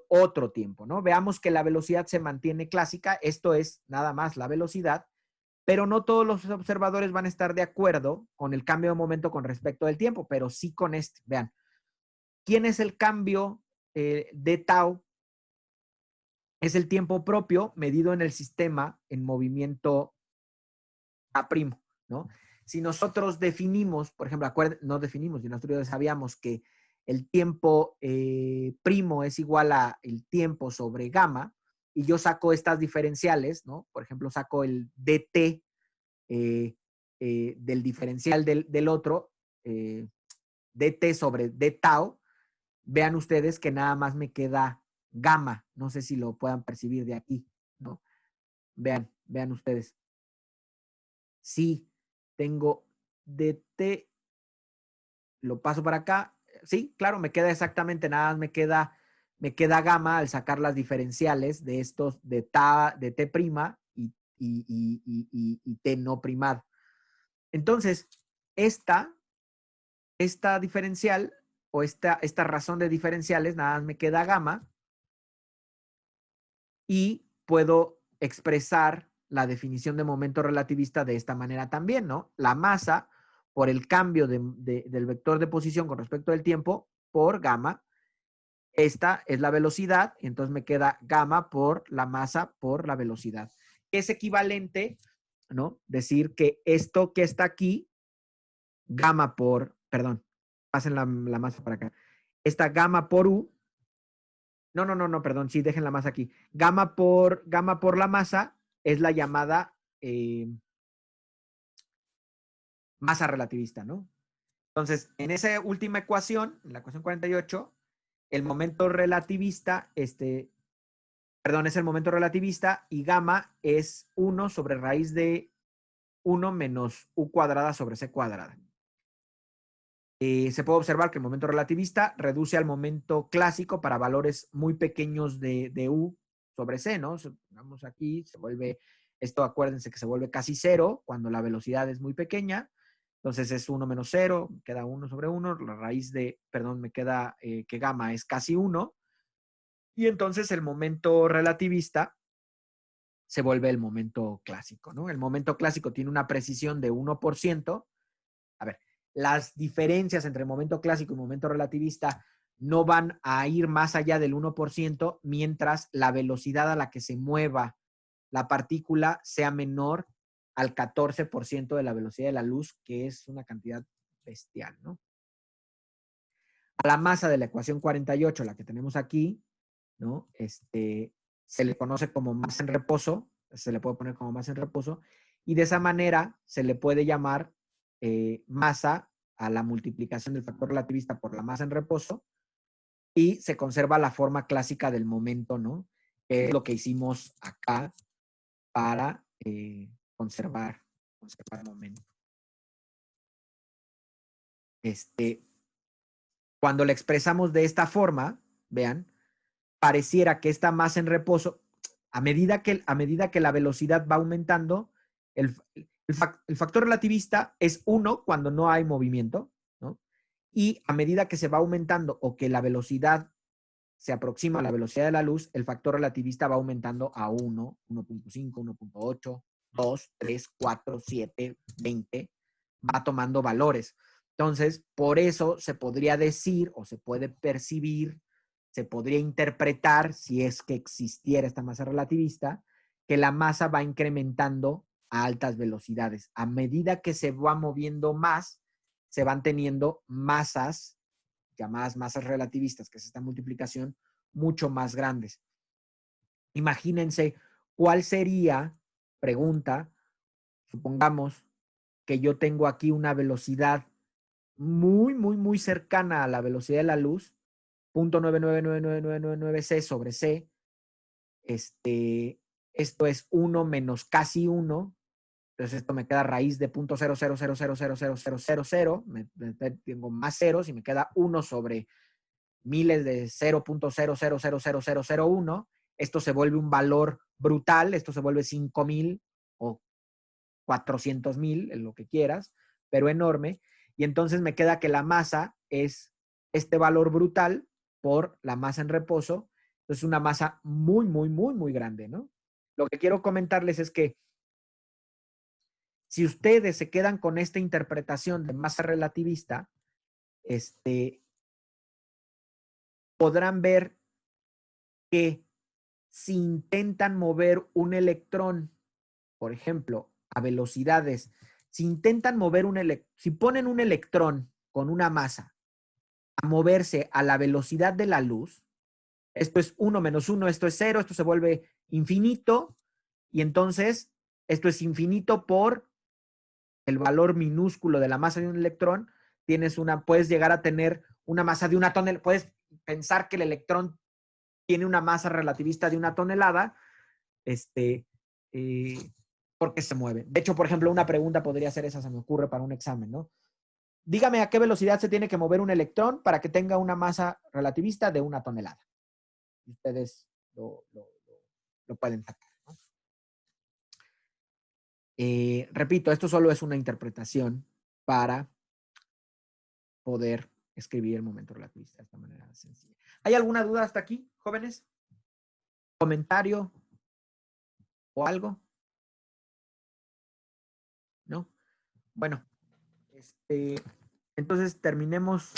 otro tiempo, ¿no? Veamos que la velocidad se mantiene clásica, esto es nada más la velocidad, pero no todos los observadores van a estar de acuerdo con el cambio de momento con respecto del tiempo, pero sí con este. Vean, ¿quién es el cambio de tau es el tiempo propio medido en el sistema en movimiento A', ¿no? Si nosotros definimos, por ejemplo, no definimos, y nosotros ya sabíamos que el tiempo primo es igual a el tiempo sobre gamma, y yo saco estas diferenciales, ¿no? Por ejemplo, saco el dt del diferencial del otro, dt sobre d tau, vean ustedes que nada más me queda gamma. No sé si lo puedan percibir de aquí, ¿no? Vean ustedes. Sí, tengo dt, lo paso para acá. Sí, claro, me queda exactamente, nada más me queda gamma al sacar las diferenciales de estos de t' y t no primado. Entonces, esta diferencial o esta razón de diferenciales, nada más me queda gamma y puedo expresar la definición de momento relativista de esta manera también, ¿no? La masa por el cambio del vector de posición con respecto al tiempo por gamma. Esta es la velocidad, y entonces me queda gamma por la masa por la velocidad. Es equivalente, ¿no? Decir que esto que está aquí, gamma por, perdón, pasen la masa para acá. Esta gamma por U, no, perdón, sí, dejen la masa aquí. Gamma por la masa es la llamada masa relativista, ¿no? Entonces, en esa última ecuación, en la ecuación 48, el momento relativista, es el momento relativista y gamma es 1 sobre raíz de 1 menos u cuadrada sobre c cuadrada. Se puede observar que el momento relativista reduce al momento clásico para valores muy pequeños de u sobre c, ¿no? Vamos aquí, se vuelve, esto acuérdense que se vuelve casi cero cuando la velocidad es muy pequeña. Entonces es 1 menos 0, queda 1 sobre 1, la raíz de, perdón, me queda que gamma es casi 1. Y entonces el momento relativista se vuelve el momento clásico, ¿no? El momento clásico tiene una precisión de 1%. A ver, las diferencias entre momento clásico y momento relativista no van a ir más allá del 1% mientras la velocidad a la que se mueva la partícula sea menor al 14% de la velocidad de la luz, que es una cantidad bestial, ¿no? A la masa de la ecuación 48, la que tenemos aquí, ¿no? Se le conoce como masa en reposo, se le puede poner como masa en reposo, y de esa manera se le puede llamar masa a la multiplicación del factor relativista por la masa en reposo, y se conserva la forma clásica del momento, ¿no? Que es lo que hicimos acá para conservar el momento. Cuando la expresamos de esta forma, vean, pareciera que esta masa en reposo, a medida que la velocidad va aumentando, el factor relativista es 1 cuando no hay movimiento, ¿no? Y a medida que se va aumentando o que la velocidad se aproxima a la velocidad de la luz, el factor relativista va aumentando a 1, 1.5, 1.8, 2, 3, 4, 7, 20, va tomando valores. Entonces, por eso se podría decir o se puede percibir, se podría interpretar, si es que existiera esta masa relativista, que la masa va incrementando a altas velocidades. A medida que se va moviendo más, se van teniendo masas, llamadas masas relativistas, que es esta multiplicación, mucho más grandes. Imagínense cuál sería, pregunta, supongamos que yo tengo aquí una velocidad muy cercana a la velocidad de la luz, 0.9999999 c sobre c. Esto es 1 menos casi 1. Entonces esto me queda raíz de 0.000000000. Tengo más ceros y me queda 1 sobre miles de 0.0000001. Esto se vuelve un valor brutal. Esto se vuelve 5,000 o 400,000, en lo que quieras, pero enorme. Y entonces me queda que la masa es este valor brutal por la masa en reposo. Entonces una masa muy grande, ¿no? Lo que quiero comentarles es que si ustedes se quedan con esta interpretación de masa relativista, podrán ver que si intentan mover un electrón, por ejemplo, a velocidades, si intentan mover si ponen un electrón con una masa a moverse a la velocidad de la luz, esto es 1 menos 1, esto es 0, esto se vuelve infinito, y entonces esto es infinito por el valor minúsculo de la masa de un electrón. Puedes llegar a tener una masa de 1 tonelada, puedes pensar que el electrón tiene una masa relativista de 1 tonelada, porque se mueve. De hecho, por ejemplo, una pregunta podría ser esa, se me ocurre para un examen, ¿no? Dígame a qué velocidad se tiene que mover un electrón para que tenga una masa relativista de 1 tonelada. Y ustedes lo pueden sacar, ¿no? Repito, esto solo es una interpretación para poder escribir el momento relativista de esta manera sencilla. ¿Hay alguna duda hasta aquí, jóvenes? ¿Comentario o algo? ¿No? Bueno, entonces terminemos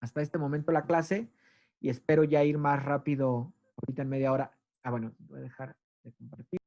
hasta este momento la clase y espero ya ir más rápido ahorita en media hora. Bueno, voy a dejar de compartir.